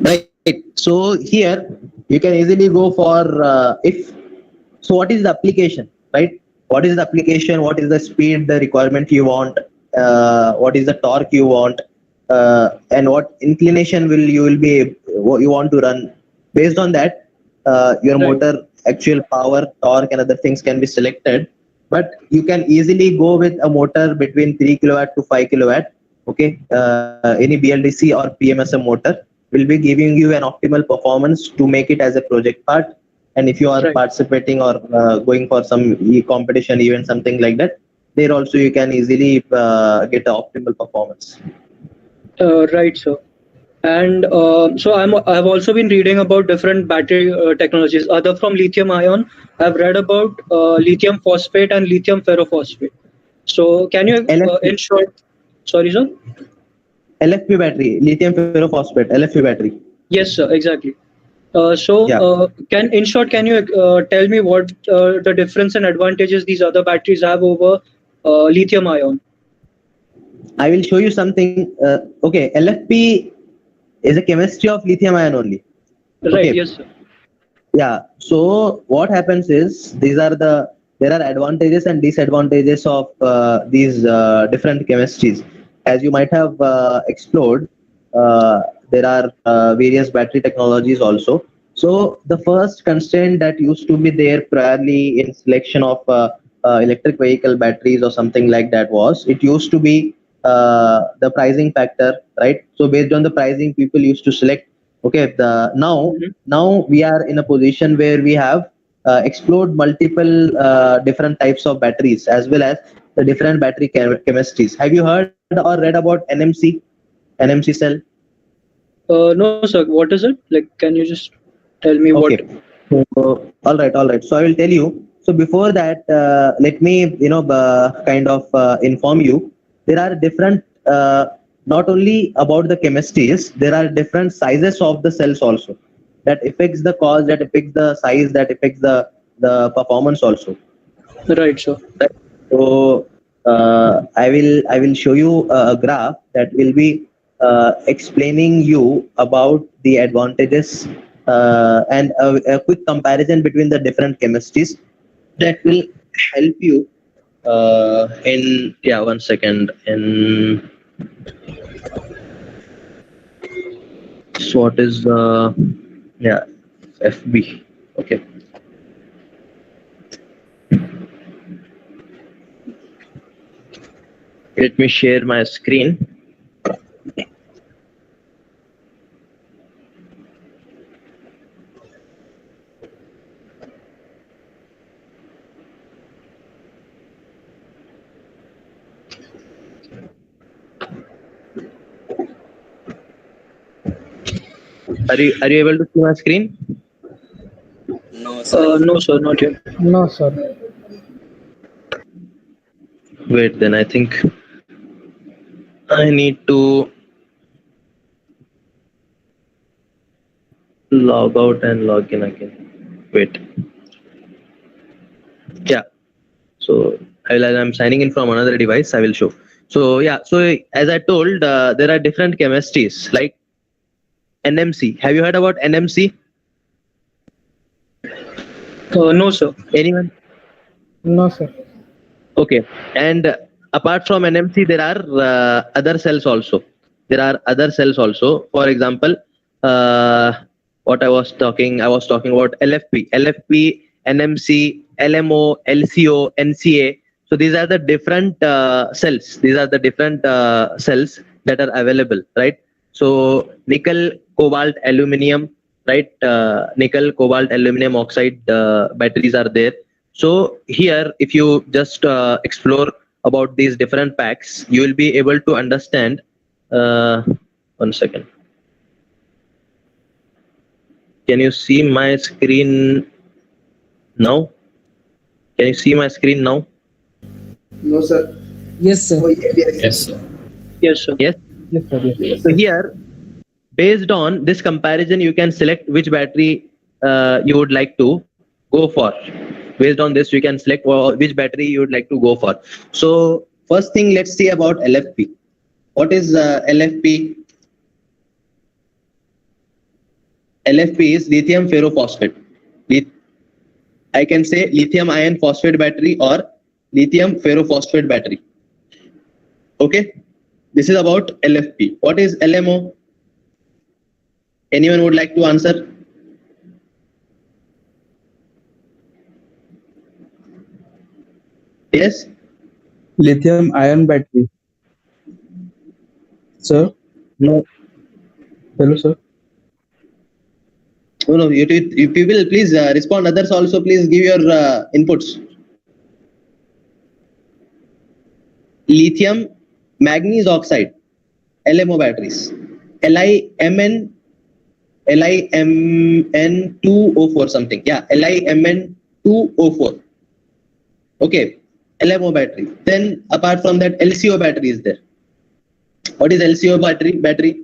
Right. So here you can easily go for what is the application, right? What is the application? What is the speed, the requirement you want? What is the torque you want? And what inclination you want to run? Based on that, your Right. motor actual power, torque, and other things can be selected. But you can easily go with a motor between 3 kilowatt to 5 kilowatt. Okay, any BLDC or PMSM motor will be giving you an optimal performance to make it as a project part. And if you are Right. participating or going for some competition event, something like that, there also you can easily get the optimal performance. Right, sir. And so I've also been reading about different battery technologies. Other from lithium ion, I've read about lithium phosphate and lithium ferrophosphate. So can you LFP, in short, sorry, sir? LFP battery, lithium ferrophosphate, LFP battery. Yes, sir, exactly. Yeah. Can you tell me what the difference and advantages these other batteries have over lithium ion? I will show you something. Okay, LFP is a chemistry of lithium ion only. Right. Okay. Yes, sir. Yeah. So what happens is there are advantages and disadvantages of these different chemistries. As you might have explored, there are various battery technologies also. So the first constraint that used to be there priorly in selection of electric vehicle batteries or something like that was it used to be the pricing factor, right? So based on the pricing, people used to select. Okay, now we are in a position where we have explored multiple different types of batteries as well as the different battery chemistries. Have you heard or read about NMC cell? No, sir. What is it? Like, can you just tell me what? Okay. So, all right. So I will tell you. So before that, let me kind of inform you. There are different, not only about the chemistries. There are different sizes of the cells also. That affects the cost. That affects the size. That affects the performance also. Right, sir. So I will show you a graph that will be explaining you about the advantages and a quick comparison between the different chemistries that will help you in 1 second in so what is FB. Okay. Let me share my screen. Are you able to see my screen? No, sir, not yet. No, sir. Wait, then I think I need to log out and log in again. Wait. Yeah. So as I'm signing in from another device, I will show. So yeah, so as I told, there are different chemistries like NMC. Have you heard about NMC? No, sir. Anyone? No, sir. Okay. And apart from NMC, there are other cells also. There are other cells also. For example, what I was talking about LFP, NMC, LMO, LCO, NCA. So these are the different cells. These are the different cells that are available, right? So nickel, cobalt, aluminium, right? Nickel, cobalt, aluminium oxide batteries are there. So here, if you just explore about these different packs, you will be able to understand. 1 second. Can you see my screen now? Can you see my screen now? No, sir. Yes, sir. Yes, sir. Yes, sir. Yes. Yes, sir. Yes. So here, based on this comparison, you can select which battery you would like to go for. Based on this, you can select which battery you would like to go for. So first thing, let's see about LFP. What is LFP? LFP is lithium ferrophosphate. I can say lithium iron phosphate battery or lithium ferrophosphate battery. Okay, this is about LFP. What is LMO? Anyone would like to answer? Yes. Lithium ion battery. Sir? No. Hello, sir. No. You people, please respond. Others also, please give your inputs. Lithium manganese oxide, LMO batteries. LiMn2O4 something. Yeah, LiMn2O4. Okay, LMO battery. Then apart from that, LCO battery is there. What is LCO battery?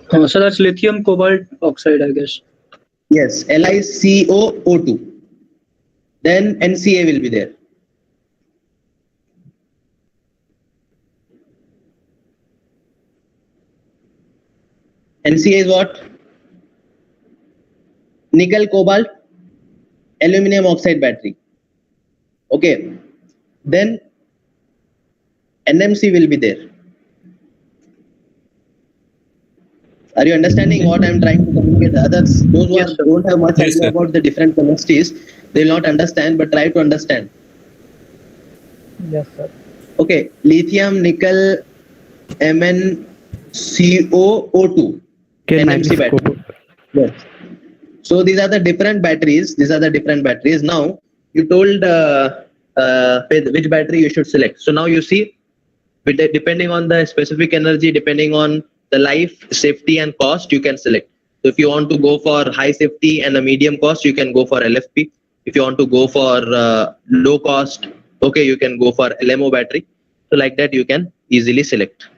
So that's lithium cobalt oxide, I guess. Yes, LiCoO2. Then NCA will be there. NCA is what? Nickel, cobalt, aluminum oxide battery. Okay. Then NMC will be there. Are you understanding what I'm trying to communicate? Others, those who don't have much Yes, idea sir. about the different chemistries, they will not understand, but try to understand. Yes, sir. Okay, lithium, nickel, MnCoO2, NMC battery. Yes. So these are the different batteries. Now you told which battery you should select. So now you see, depending on the specific energy, depending on the life, safety, and cost, you can select. So if you want to go for high safety and a medium cost, you can go for LFP. If you want to go for low cost, okay, you can go for LMO battery. So like that, you can easily select.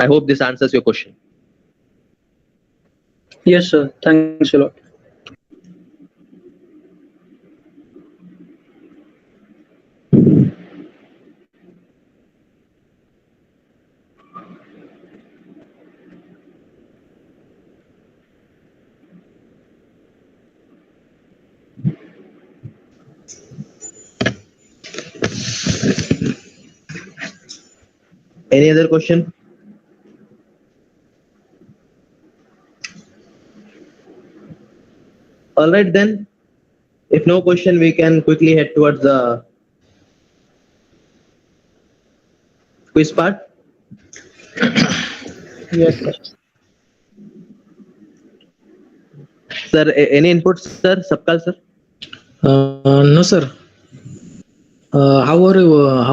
I hope this answers your question. Yes, sir. Thanks a lot. Any other question? All right then. If no question, we can quickly head towards the quiz part. Yes, sir. Sir, any inputs, sir? Sapkal, sir? No, sir. How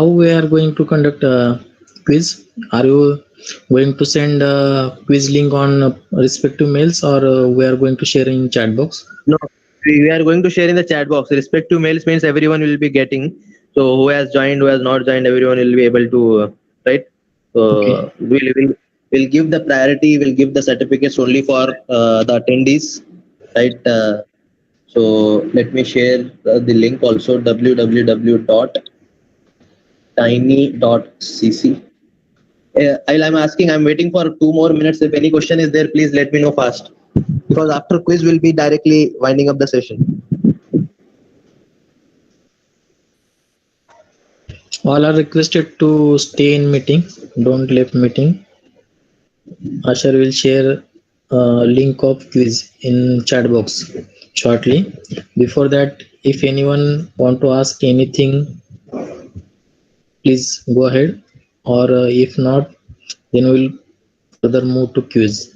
we are going to conduct a quiz? Are you going to send a quiz link on respective mails, or we are going to share in chat box? No, we are going to share in the chat box. Respective mails means everyone will be getting. So who has joined, who has not joined, everyone will be able to, right? Okay. We'll give the priority, we'll give the certificates only for the attendees, right? So let me share the link also, www.tiny.cc. While I'm asking, I'm waiting for 2 more minutes. If any question is there, please let me know fast, because after quiz we'll be directly winding up the session. All are requested to stay in meeting. Don't leave meeting. Asher will share link of quiz in chat box shortly. Before that, if anyone want to ask anything, please go ahead. Or if not, then we'll further move to quiz.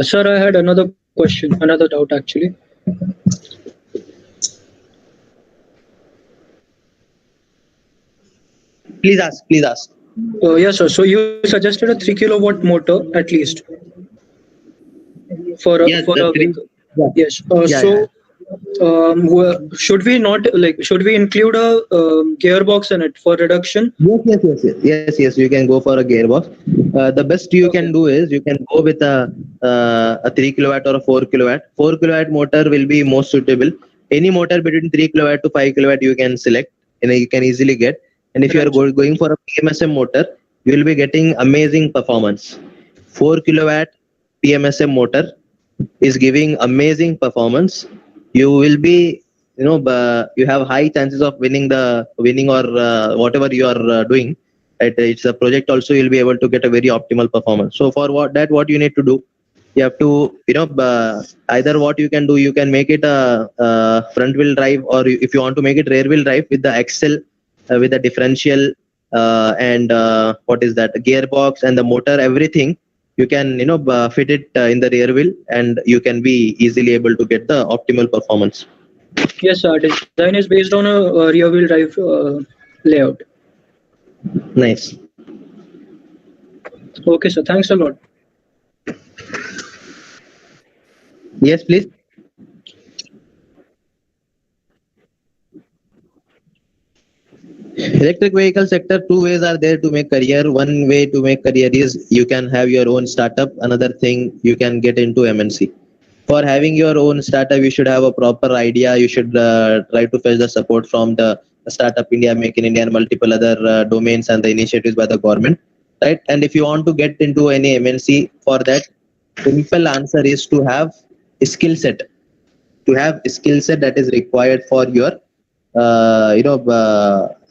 Sir, I had another question, another doubt actually. Please ask. Please ask. Yes, sir. So you suggested a 3 kilowatt motor at least for a Yes, for the a three- vehicle. yeah. Yes. Yeah, So should we not should we include a gearbox in it for reduction? Yes. You can go for a gearbox. The best you can do is you can go with a 3 kilowatt or a 4 kilowatt. 4 kilowatt motor will be most suitable. Any motor between 3 kilowatt to 5 kilowatt you can select, and you can easily get. And if you are going for a PMSM motor, you will be getting amazing performance. 4 kilowatt PMSM motor is giving amazing performance. You will be, you have high chances of winning or whatever you are doing. Right? It's a project also. You'll be able to get a very optimal performance. So for what you need to do, you have to, either what you can do, you can make it a front wheel drive, or if you want to make it rear wheel drive with the axle, with the differential, and what is that, gearbox and the motor, everything. You can fit it in the rear wheel, and you can be easily able to get the optimal performance. Yes, sir. Design is based on a rear wheel drive layout. Nice. Okay, sir. Thanks a lot. Yes, please. Electric vehicle sector, two ways are there to make career. One way to make career is you can have your own startup. Another thing, you can get into MNC. For having your own startup, you should have a proper idea. You should try to fetch the support from the Startup India, Make in India, and multiple other domains and the initiatives by the government. Right? And if you want to get into any MNC, for that, simple answer is to have a skill set. To have a skill set that is required for your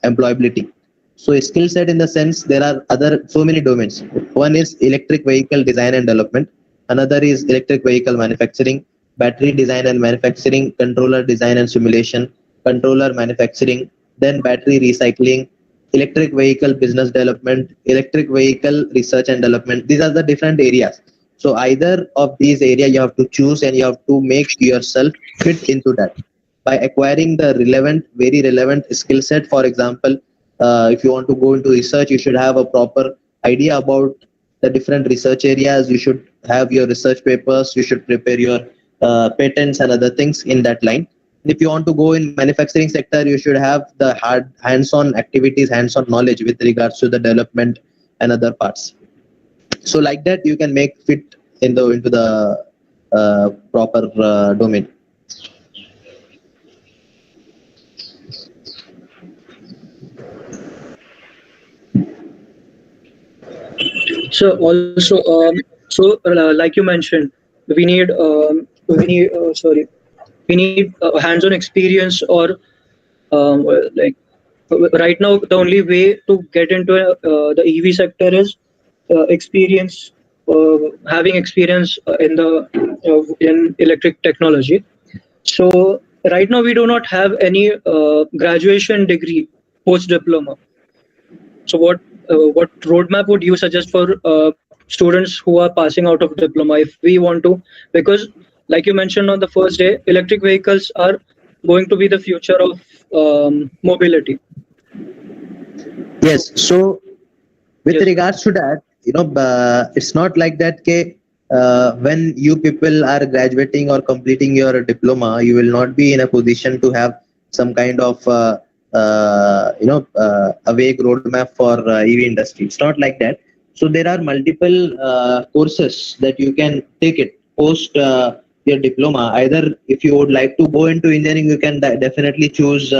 employability. So a skill set in the sense, there are so many domains. One is electric vehicle design and development. Another is electric vehicle manufacturing, battery design and manufacturing, controller design and simulation, controller manufacturing, then battery recycling, electric vehicle business development, electric vehicle research and development. These are the different areas. So either of these areas you have to choose, and you have to make yourself fit into that by acquiring the very relevant skill set. For example, if you want to go into research, you should have a proper idea about the different research areas. You should have your research papers. You should prepare your patents and other things in that line. If you want to go in manufacturing sector, you should have the hands-on activities, hands-on knowledge with regards to the development and other parts. So like that, you can make fit into the proper domain. So also, like you mentioned, we need hands-on experience, or like right now the only way to get into the EV sector is experience, having experience in electric technology. So right now we do not have any graduation degree, post diploma. So what roadmap would you suggest for students who are passing out of diploma, if we want to? Because like you mentioned on the first day, electric vehicles are going to be the future of mobility. Yes. So with regards to that, it's not like that. When you people are graduating or completing your diploma, you will not be in a position to have some kind of a vague roadmap for EV industry. It's not like that. So there are multiple courses that you can take it. post your diploma, either if you would like to go into engineering, you can definitely choose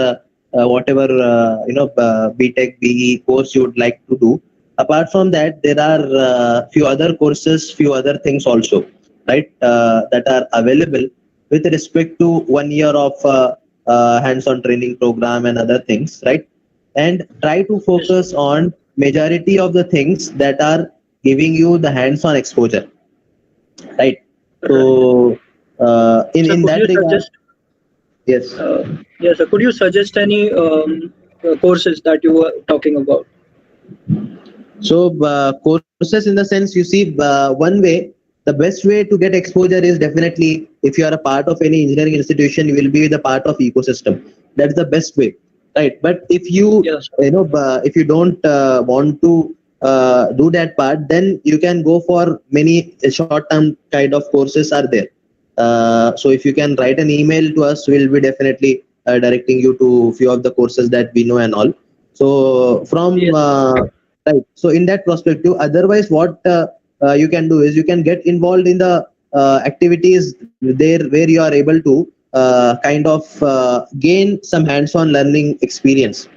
whatever BTech, BE course you would like to do. Apart from that, there are few other courses, few other things also, right, that are available with respect to 1 year of hands-on training program and other things, right? And try to focus on majority of the things that are giving you the hands-on exposure, right? So So in could that you regard, suggest? yes. Yes, sir. Could you suggest any courses that you were talking about? So courses, in the sense, you see, one way, the best way to get exposure is definitely, if you are a part of any engineering institution, you will be the part of ecosystem. That's the best way, right? But if you Yes. if you don't want to do that part, then you can go for many short-term kind of courses are there. So if you can write an email to us, we'll be definitely directing you to few of the courses that we know and all. So from Yes. right. So in that perspective, otherwise, what you can do is you can get involved in the activities there where you are able to kind of gain some hands-on learning experience.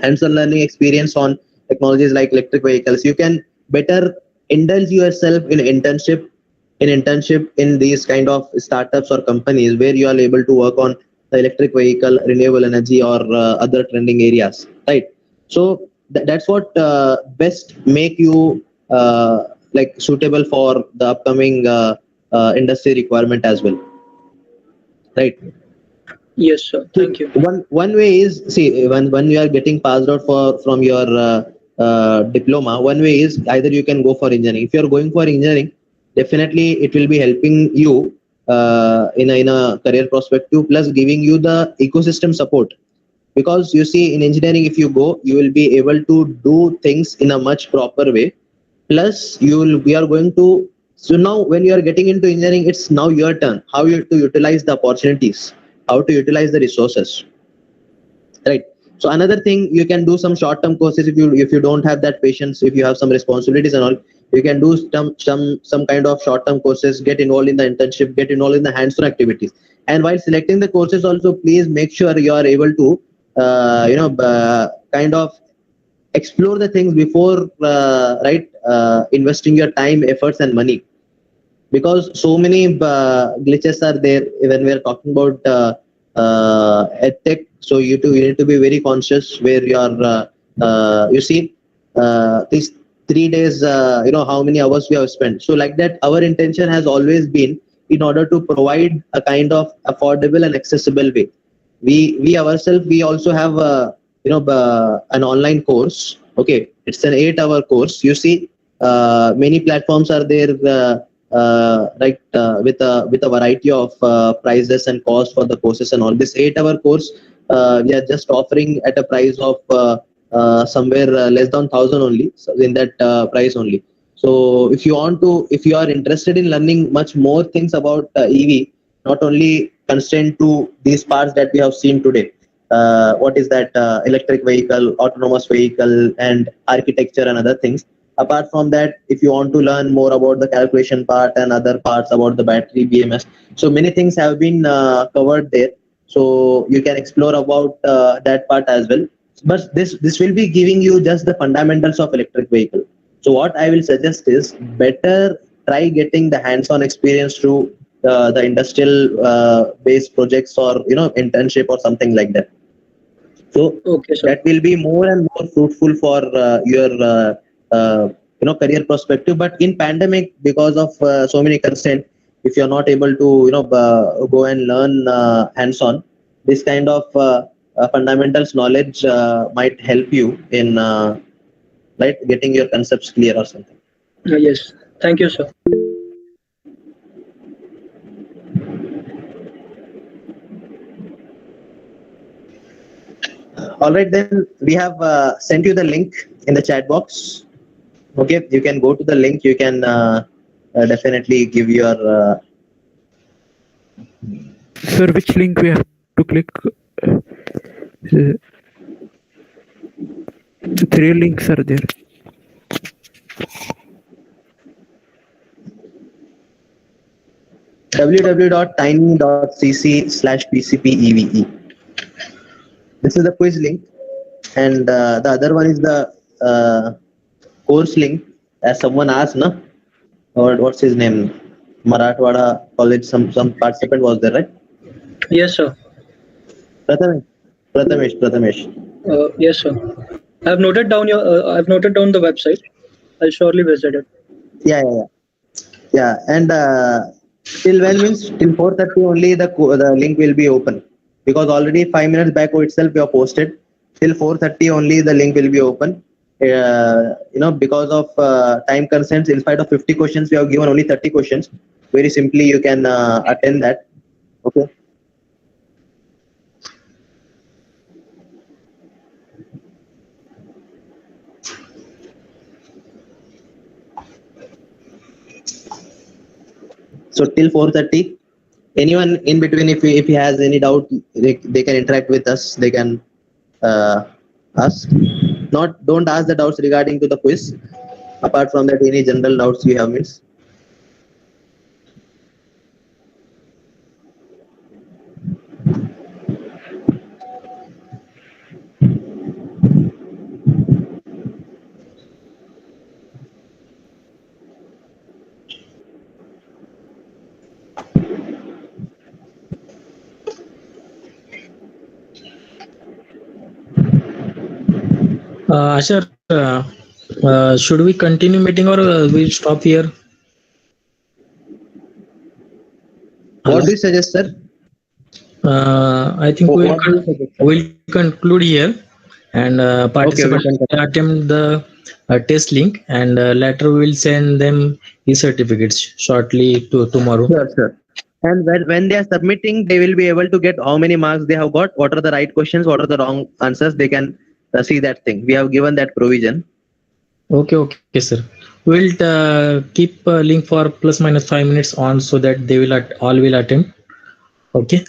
Hands-on learning experience on technologies like electric vehicles. You can better indulge yourself in internship in these kind of startups or companies where you are able to work on the electric vehicle, renewable energy, or other trending areas, right? So that's what best make you like suitable for the upcoming industry requirement as well, right? Yes, sir. Thank you. One way is, see, when you are getting passed out from your diploma, one way is either you can go for engineering. If you are going for engineering, definitely it will be helping you in a career perspective, plus giving you the ecosystem support. Because you see, in engineering, if you go, you will be able to do things in a much proper way. Plus, we are going to. So now, when you are getting into engineering, it's now your turn. How you to utilize the opportunities, how to utilize the resources, right? So another thing, you can do some short-term courses if you don't have that patience, if you have some responsibilities and all. You can do some kind of short-term courses, get involved in the internship, get involved in the hands-on activities. And while selecting the courses, also please make sure you are able to kind of explore the things before right, investing your time, efforts, and money. Because so many glitches are there when we are talking about edtech. So you need to be very conscious where you are. You see, these 3 days, how many hours we have spent. So like that, our intention has always been in order to provide a kind of affordable and accessible way. We ourselves, we also have an online course. Okay, it's an 8-hour course. You see, many platforms are there. Right, with a variety of prices and cost for the courses and all. This 8-hour course, we are just offering at a price of somewhere less than 1,000 only. So in that price only. So if you are interested in learning much more things about EV, not only constrained to these parts that we have seen today. What is that electric vehicle, autonomous vehicle, and architecture and other things. Apart from that, if you want to learn more about the calculation part and other parts about the battery, BMS, so many things have been covered there. So you can explore about that part as well. But this will be giving you just the fundamentals of electric vehicle. So what I will suggest is better try getting the hands-on experience through the industrial based projects, or internship or something like that. So Okay, sir. that will be more and more fruitful for your career perspective. But in pandemic, because of so many constraints, if you're not able to go and learn hands-on, this kind of fundamentals knowledge might help you in right, getting your concepts clear or something. Yes. Thank you, sir. All right, then we have sent you the link in the chat box. Okay, you can go to the link. You can definitely give your Sir, which link we have to click? Uh, 3 links are there. www.tiny.cc/pcpeve. This is the quiz link, and the other one is the course link. As someone asked, no, or what's his name? Marathwada College. Some participant was there, right? Yes, sir. Prathamesh. Yes, sir. I've noted down the website. I'll surely visit it. Yeah. And till when means till 4:30 only the link will be open, because already 5 minutes back itself we have posted. Till 4:30 only the link will be open. Because of time constraints, in spite of 50 questions, we have given only 30 questions. Very simply, you can attend that. Okay. So till 4:30, anyone in between, if he has any doubt, they can interact with us. They can ask. Don't ask the doubts regarding to the quiz. Apart from that, any general doubts you have, means. Ashar, should we continue meeting or we'll stop here? What do you suggest, sir? I think we'll conclude here, and participants will attempt the test link, and later we will send them e-certificates shortly tomorrow. Sure. And when they are submitting, they will be able to get how many marks they have got, what are the right questions, what are the wrong answers. They can see that thing. We have given that provision. Okay, sir. We'll keep a link for ±5 minutes on, so that they will all will attempt. Okay.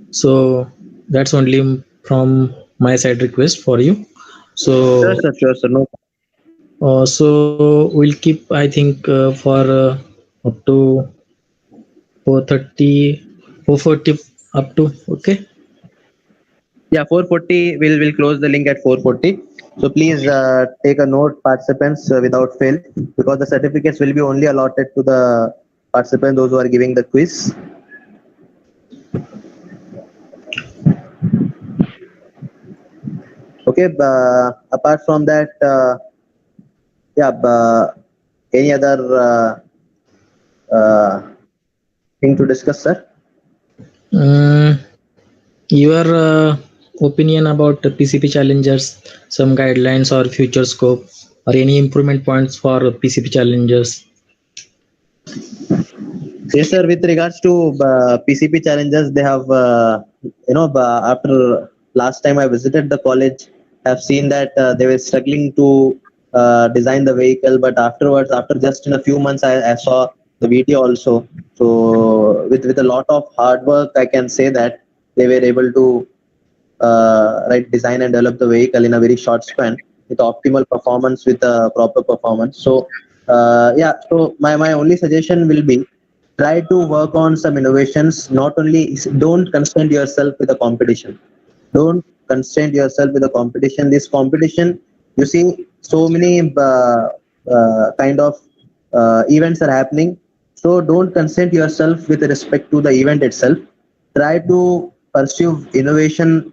So that's only from my side request for you. So Sure, sir. No. So we'll keep, I think, for up to 4:40 up to, okay. Yeah, 4:40. We'll close the link at 4:40. So please take a note, participants, without fail, because the certificates will be only allotted to the participants, those who are giving the quiz. Okay. Apart from that, any other thing to discuss, sir? Your opinion about the PCP challengers, some guidelines or future scope, or any improvement points for PCP challengers? Yes, sir. With regards to PCP challengers, they have, after last time I visited the college, I have seen that they were struggling to design the vehicle, but afterwards, after just in a few months, I saw the video also. So with a lot of hard work, I can say that they were able to design and develop the vehicle in a very short span with optimal performance, with proper performance. So so my only suggestion will be, try to work on some innovations. Not only, don't constrain yourself with a competition. Don't constrain yourself with a competition. This competition, you see, so many kind of events are happening. So don't constrain yourself with respect to the event itself. Try to pursue innovation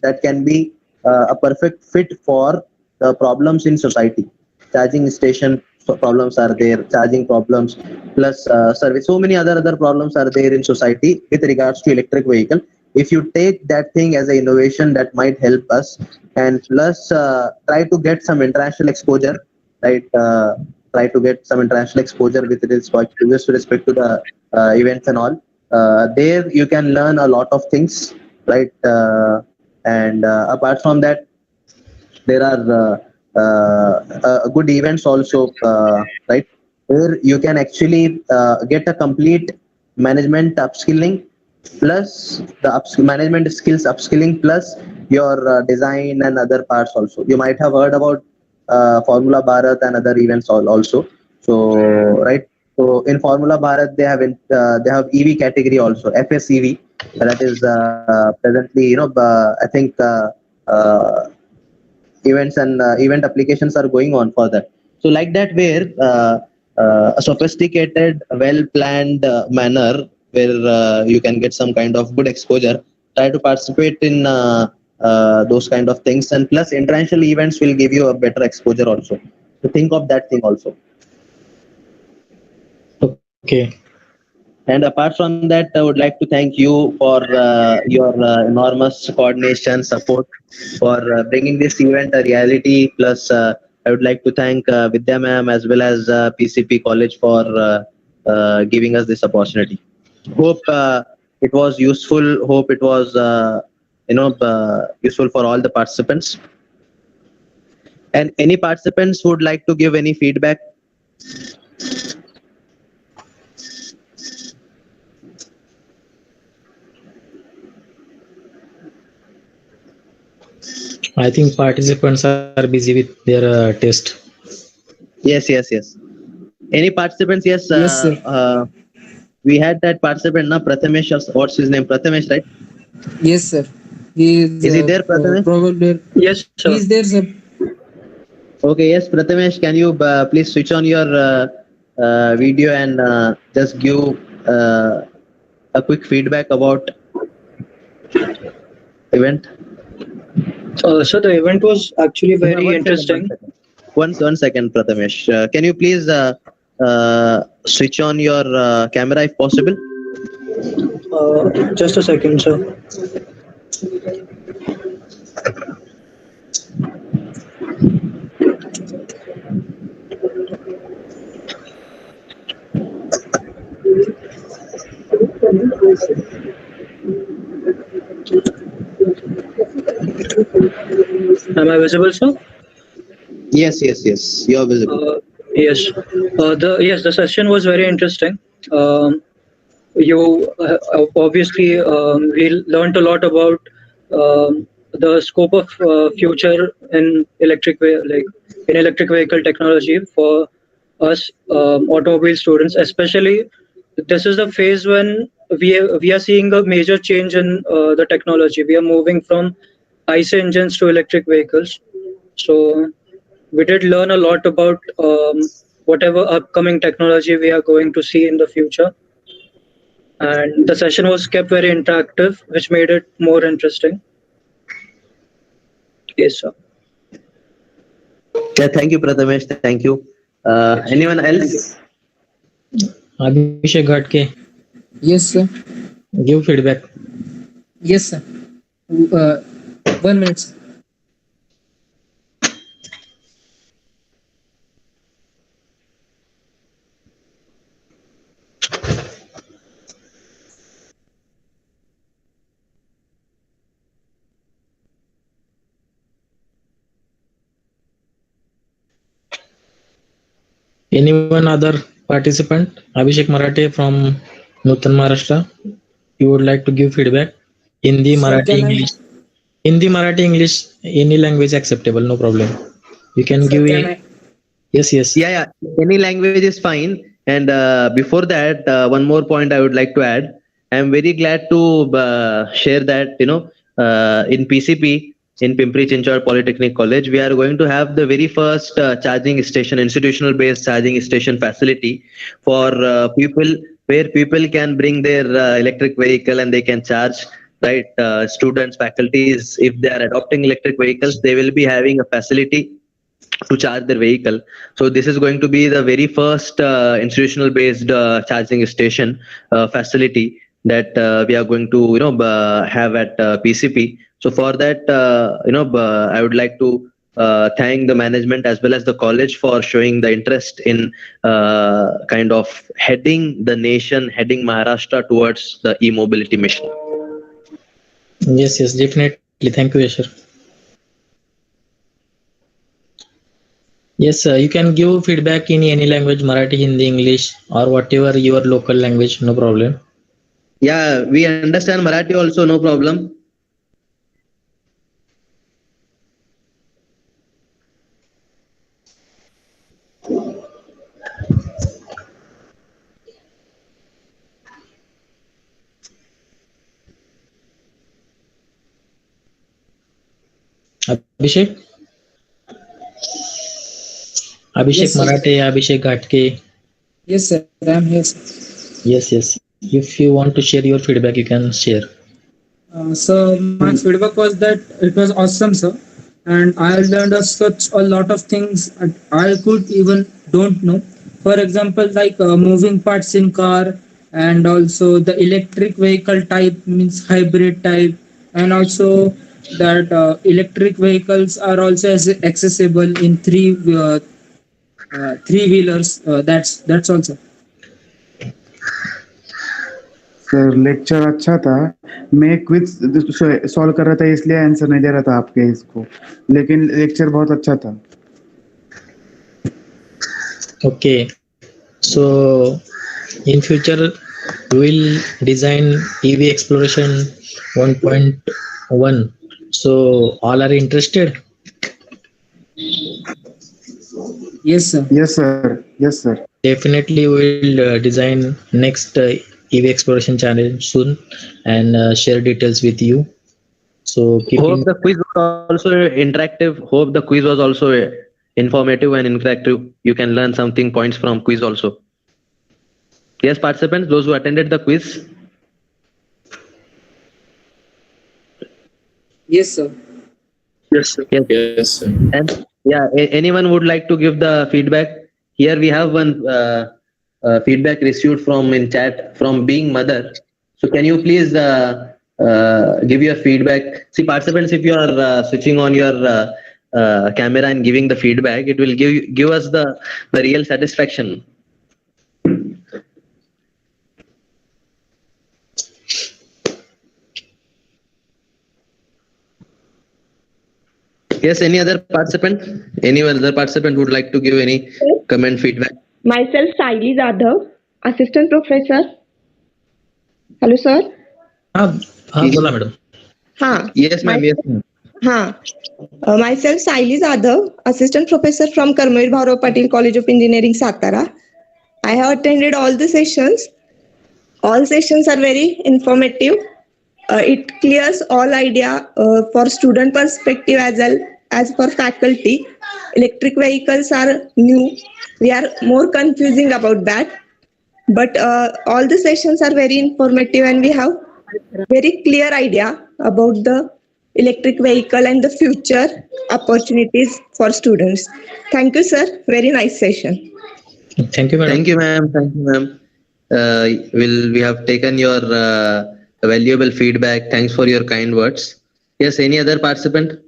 that can be a perfect fit for the problems in society. Charging station problems are there, charging problems, plus service. So many other problems are there in society with regards to electric vehicle. If you take that thing as an innovation, that might help us. And plus, try to get some international exposure, right? Try to get some international exposure with respect to the events and all. There you can learn a lot of things, right? And apart from that, there are good events also, right? Where you can actually get a complete management upskilling, plus the management skills upskilling, plus your design and other parts also. You might have heard about Formula Bharat and other events also. So right. So So in Formula Bharat, they have EV category also, FSEV, that is presently, I think events and event applications are going on for that. So like that, where a sophisticated, well-planned manner where you can get some kind of good exposure, try to participate in those kind of things, and plus international events will give you a better exposure also. So think of that thing also. Okay. And apart from that, I would like to thank you for your enormous coordination, support for bringing this event a reality. Plus, I would like to thank Vidya ma'am as well as PCP College for giving us this opportunity. Hope it was useful. Hope it was useful for all the participants. And any participants who would like to give any feedback? I think participants are busy with their test. Yes. Any participants? Yes. Yes, sir. We had that participant, na Prathamesh. What's his name? Prathamesh, right? Yes, sir. Is he there, Prathamesh? Probably. Yes, sir. He's there, sir. Okay. Yes, Prathamesh. Can you please switch on your video and just give a quick feedback about event? So the event was actually very interesting. One second, Prathamesh. Can you please switch on your camera if possible? Just a second, sir. Am I visible, sir? Yes. You are visible. Yes. The session was very interesting. You obviously we learned a lot about the scope of future in electric vehicle technology for us automobile students. Especially, this is the phase when we are seeing a major change in the technology. We are moving from ICE engines to electric vehicles. So we did learn a lot about whatever upcoming technology we are going to see in the future. And the session was kept very interactive, which made it more interesting. Yes, sir. Yeah, thank you, Prathamesh. Thank you. Anyone else? Abhishek Ghatke, Yes, sir. give feedback. Yes, sir. 1 minute, sir. Anyone other participant? Abhishek Marathe from Nutan Maharashtra. You would like to give feedback? Hindi, Sir, Marathi, can I- English. Hindi, Marathi, English, any language acceptable, no problem. You can Sir, give can a I- yes. Yeah. Any language is fine. And before that, one more point I would like to add. I am very glad to share that in PCP, in Pimpri Chinchwad Polytechnic College, we are going to have the very first charging station, institutional based charging station facility for people, where people can bring their electric vehicle and they can charge. Right, students, faculties, if they are adopting electric vehicles, they will be having a facility to charge their vehicle. So this is going to be the very first institutional based charging station facility that we are going to have at PCP. So for that, I would like to thank the management as well as the college for showing the interest in kind of heading the nation, heading Maharashtra towards the e-mobility mission. Yes, definitely. Thank you, Yashir. Yes, you can give feedback in any language, Marathi, Hindi, English, or whatever your local language, no problem. Yeah, we understand Marathi also, no problem. Abhishek? Abhishek Yes, sir. Marathe, Abhishek Ghatke. Yes, sir. I'm here. Sir. Yes. If you want to share your feedback, you can share. So my feedback was that it was awesome, sir, and I learned such a lot of things that I could even don't know. For example, like moving parts in car, and also the electric vehicle type means hybrid type, and also that electric vehicles are also accessible in three wheelers. That's also. Sir lecture अच्छा था. मैं quiz solve कर रहा था इसलिए answer नहीं दे रहा था आपके इसको, लेकिन लेक्चर बहुत अच्छा था. Okay. So in future we will design EV exploration 1.1. So all are interested? Yes, sir. Yes sir. Definitely we will design next EV exploration challenge soon and share details with you. So Hope the quiz was also interactive. Hope the quiz was also informative and interactive. You can learn something points from quiz also. Yes, participants, those who attended the quiz. Yes, sir. Yes, sir. Yes, sir. And yeah, anyone would like to give the feedback? Here we have one feedback received from in chat from Being Mother. So can you please give your feedback? See, participants, if you are switching on your camera and giving the feedback, it will give us the real satisfaction. Yes, any other participant? Any other participant would like to give any comment, feedback? Myself, Saili Jadhav, Assistant Professor. Hello, sir. बोला madam. Yes, ma'am. Yes, ma'am. Myself, Saili Jadhav, Assistant Professor from Karmveer Bhaurav Patil College of Engineering, Satara. I have attended all the sessions. All sessions are very informative. It clears all idea for student perspective as well as for faculty. Electric vehicles are new. We are more confusing about that. But all the sessions are very informative and we have very clear idea about the electric vehicle and the future opportunities for students. Thank you, sir. Very nice session. Thank you, madam. Thank you, ma'am. Thank you, ma'am. We have taken your valuable feedback. Thanks for your kind words. Yes, any other participant?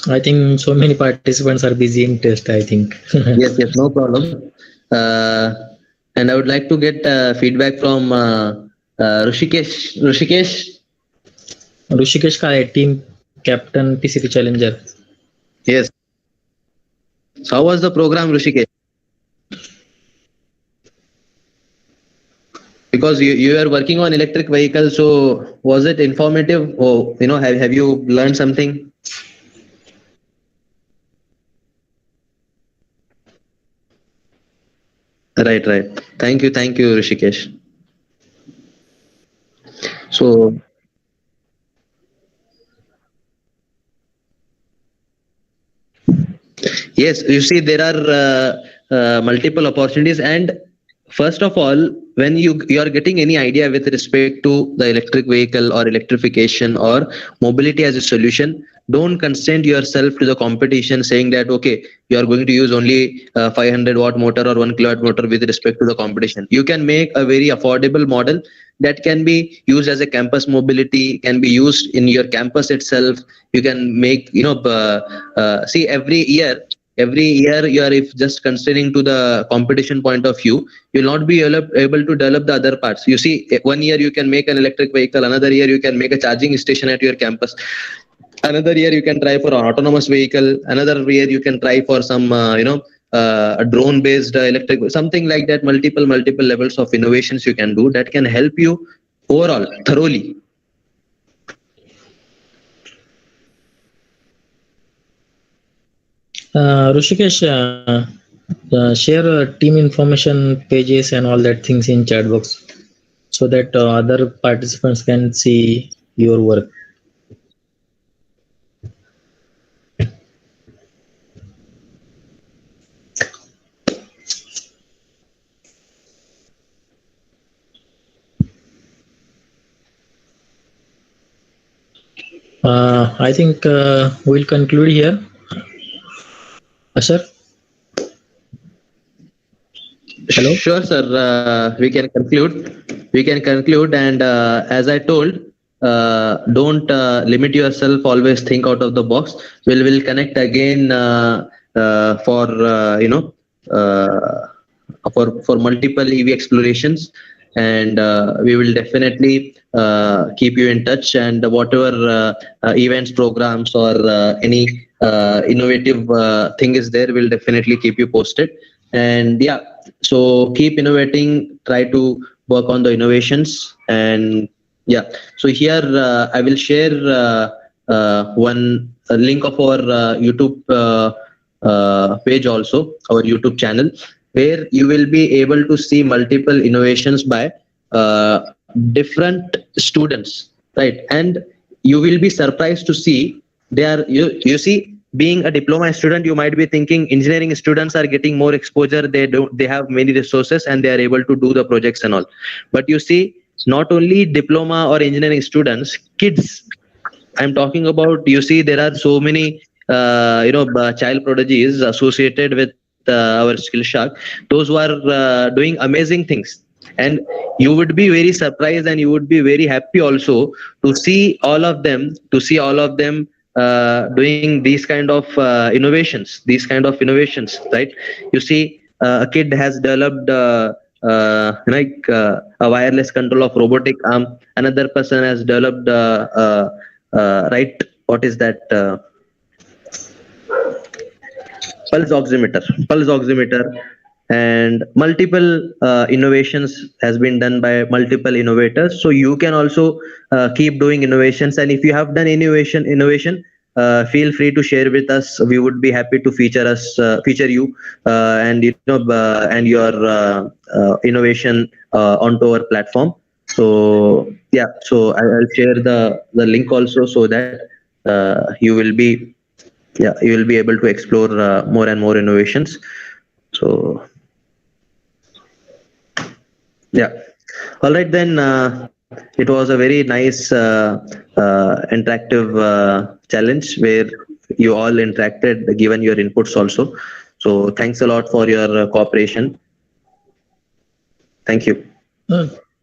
I think so many participants are busy in test, I think. Yes, no problem. And I would like to get feedback from Rushikesh. Rushikesh ka hai, team captain PCT Challenger. Yes. So how was the program, Rushikesh? Because you are working on electric vehicles, so was it informative? Or have you learned something? Right. Thank you, Rishikesh. So yes, you see there are multiple opportunities, and first of all, when you are getting any idea with respect to the electric vehicle or electrification or mobility as a solution, don't constrain yourself to the competition saying that, okay, you are going to use only 500 watt motor or 1 kilowatt motor with respect to the competition. You can make a very affordable model that can be used as a campus mobility, can be used in your campus itself. You can make, see every year you are, if just considering to the competition point of view, you will not be able to develop the other parts. You see, 1 year you can make an electric vehicle, another year you can make a charging station at your campus, another year you can try for an autonomous vehicle, another year you can try for some a drone based electric, something like that. Multiple levels of innovations you can do that can help you overall thoroughly. Rushikesh, share team information pages and all that things in chat box so that other participants can see your work. I think we'll conclude here. Ashar? Hello? Sure, sir. We can conclude. And as I told, don't limit yourself. Always think out of the box. We'll connect again for for multiple EV explorations, and we will definitely keep you in touch. And whatever events, programs, or any innovative thing is there, we'll definitely keep you posted. And yeah, so keep innovating, try to work on the innovations. And yeah, so here I will share one link of our YouTube page, also our YouTube channel, where you will be able to see multiple innovations by different students, right? And you will be surprised to see you see, being a diploma student, you might be thinking engineering students are getting more exposure, they have many resources and they are able to do the projects and all. But you see, not only diploma or engineering students, kids I'm talking about, you see, there are so many child prodigies associated with our Skillshark, those who are doing amazing things. And you would be very surprised and you would be very happy also to see all of them doing these kind of innovations, right? You see, a kid has developed a wireless control of robotic arm. Another person has developed right, what is that, pulse oximeter. And multiple innovations has been done by multiple innovators. So you can also keep doing innovations, and if you have done innovation, feel free to share with us. We would be happy to feature you and and your innovation onto our platform. So yeah, so I'll share the link also, so that you will be able to explore more and more innovations. So yeah, all right then. It was a very nice interactive challenge where you all interacted, given your inputs also. So thanks a lot for your cooperation. Thank you.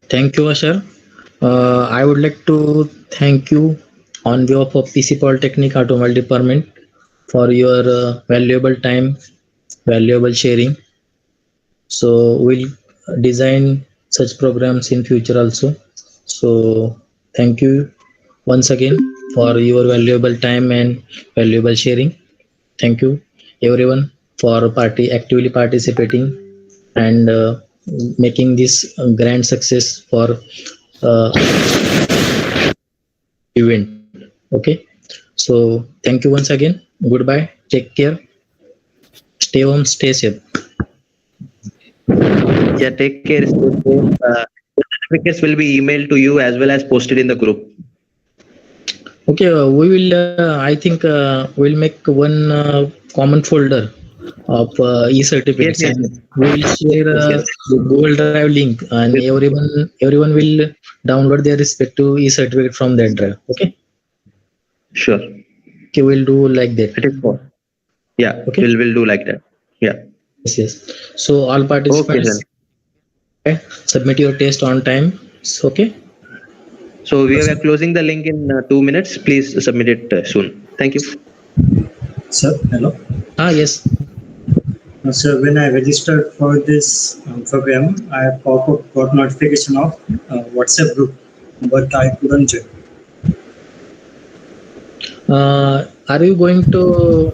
Thank you, Ashar. I would like to thank you on behalf of PC Polytechnic Automobile Department for your valuable time, valuable sharing. So we'll design such programs in future also. So thank you once again for your valuable time and valuable sharing. Thank you everyone for actively participating and making this grand success for event. Okay, so thank you once again. Goodbye, take care, stay home, stay safe. Yeah, take care. Certificates will be emailed to you as well as posted in the group. Okay, we will I think we'll make one common folder of e-certificates. Yes. And we will share the Google Drive link, and everyone will download their respective e-certificate from that drive. Okay, sure. Okay, we'll do like that. It is for. Yeah, Okay. we'll do like that. Yeah. Yes. So all participants, okay, submit your test on time. So, okay. So we are closing the link in 2 minutes. Please submit it soon. Thank you. Sir, hello. Yes. So when I registered for this program, I got notification of WhatsApp group, but I couldn't join. Are you going to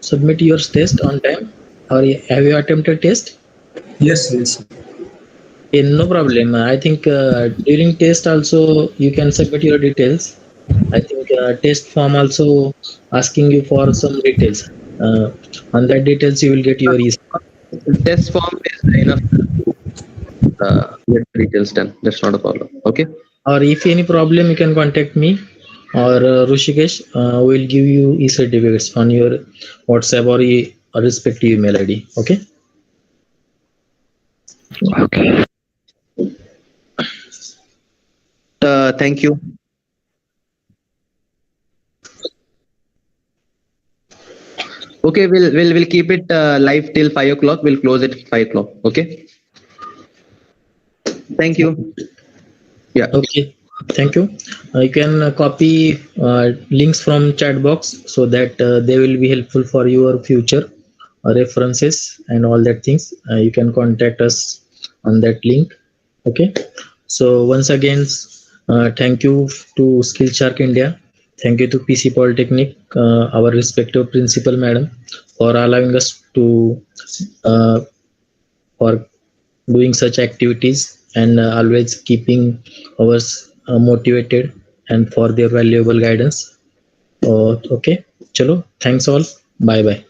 submit your test on time, or have you attempted test? Yes. No problem. I think during test also you can submit your details. I think test form also asking you for some details. On that details you will get your test form is enough to get details done. That's not a problem. Okay. Or if any problem, you can contact me or Rushikesh. Will give you e-certificates on your WhatsApp or respective email ID. Okay. Okay. Thank you. Okay, we'll keep it live till 5 o'clock. We'll close it 5 o'clock. Okay. Thank you. Yeah. Okay, thank you. You can copy links from chat box so that they will be helpful for your future references and all that things. You can contact us on that link. Okay. So once again, thank you to Skillshark India. Thank you to PC Polytechnic, our respective principal madam, for allowing us to uh, for doing such activities and always keeping us motivated and for their valuable guidance. Okay, chalo, thanks all. Bye bye.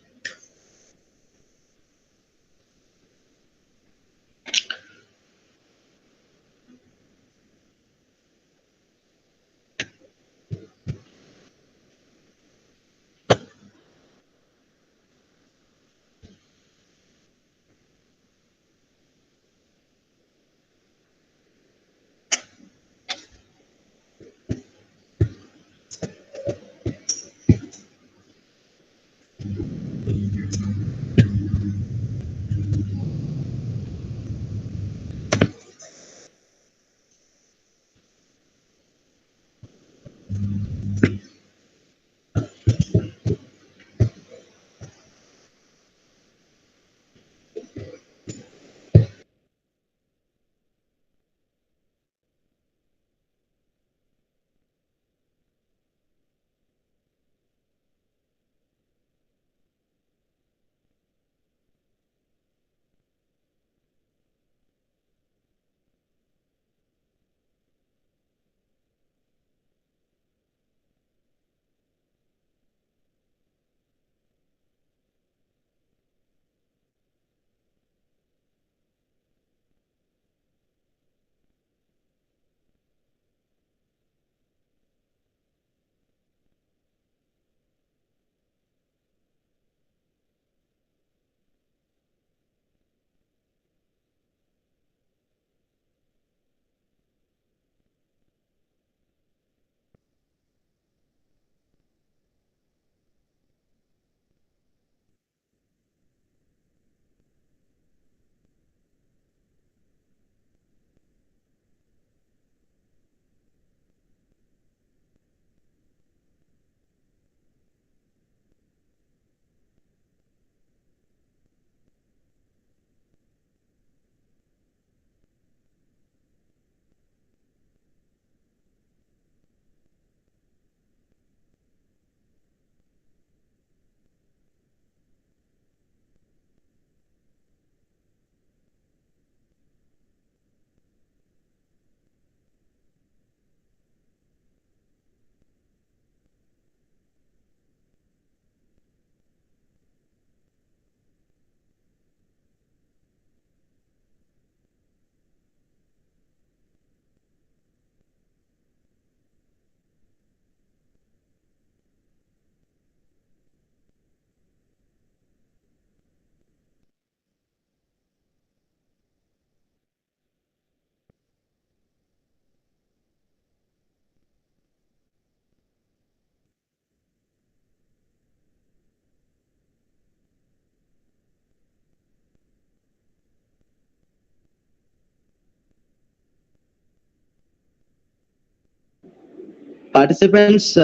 Participants,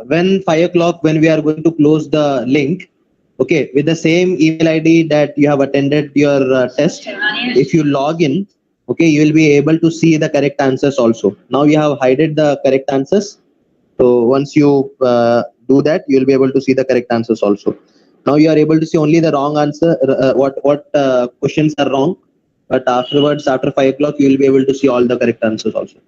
when 5 o'clock, when we are going to close the link, okay, with the same email id that you have attended your test, if you log in, okay, you will be able to see the correct answers also. Now you have hided the correct answers, so once you do that, you will be able to see the correct answers also. Now you are able to see only the wrong answer, what questions are wrong, but afterwards, after 5 o'clock, you will be able to see all the correct answers also.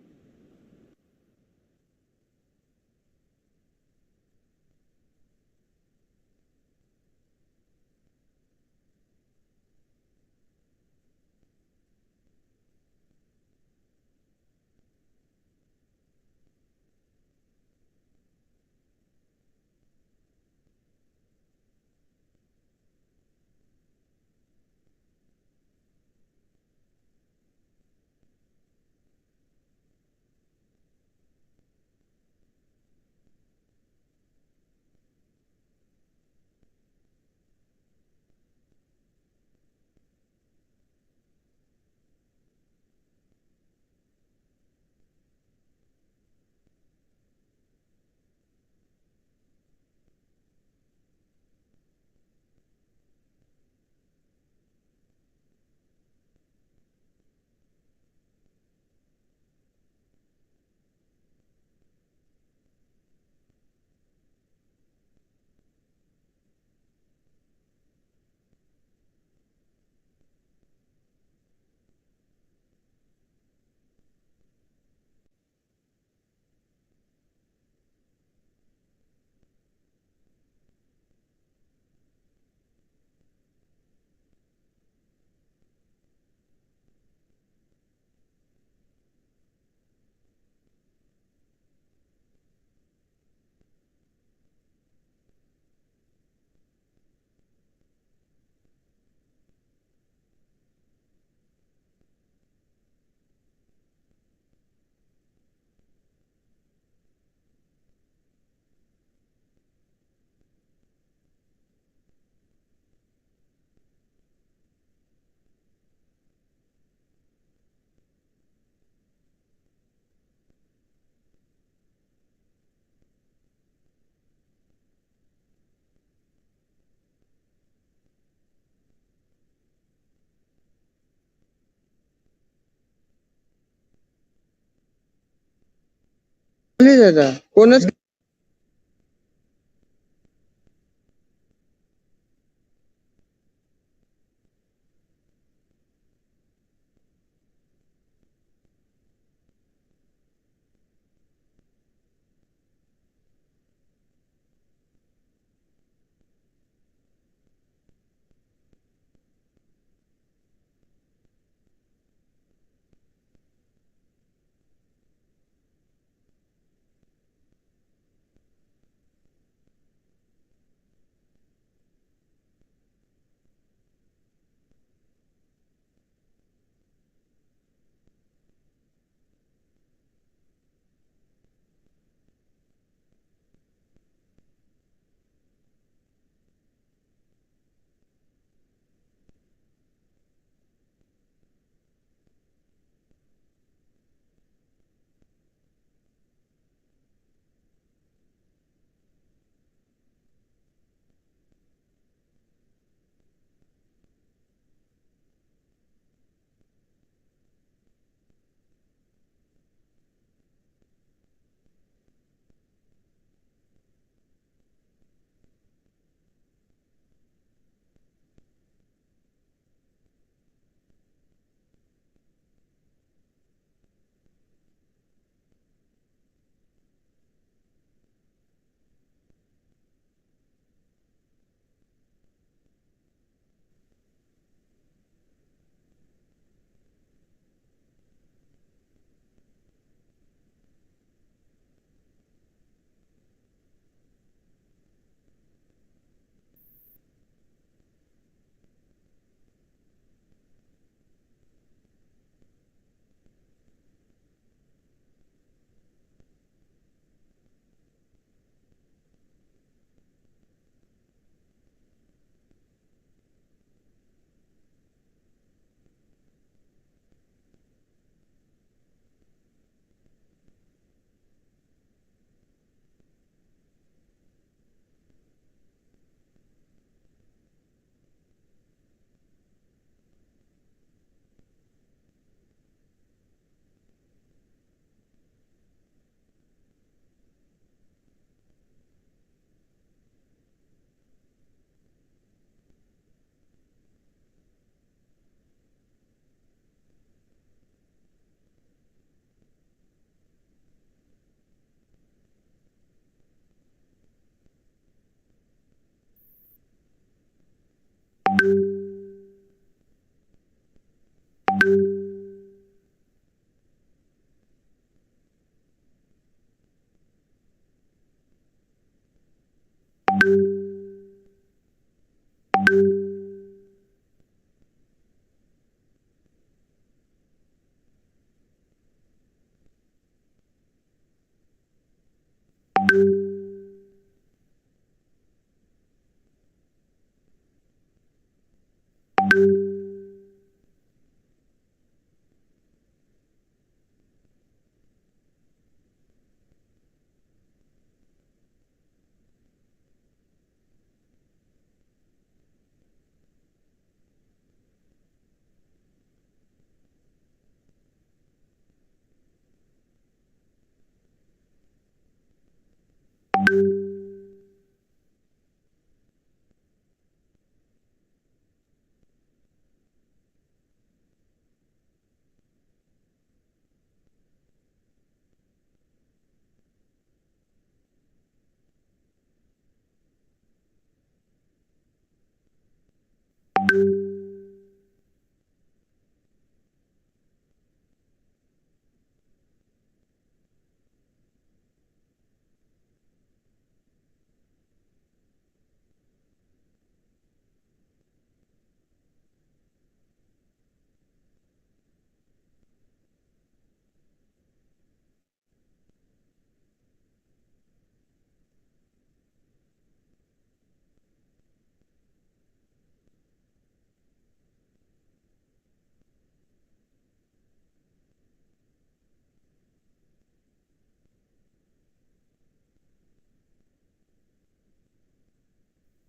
दादा कोणच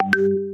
you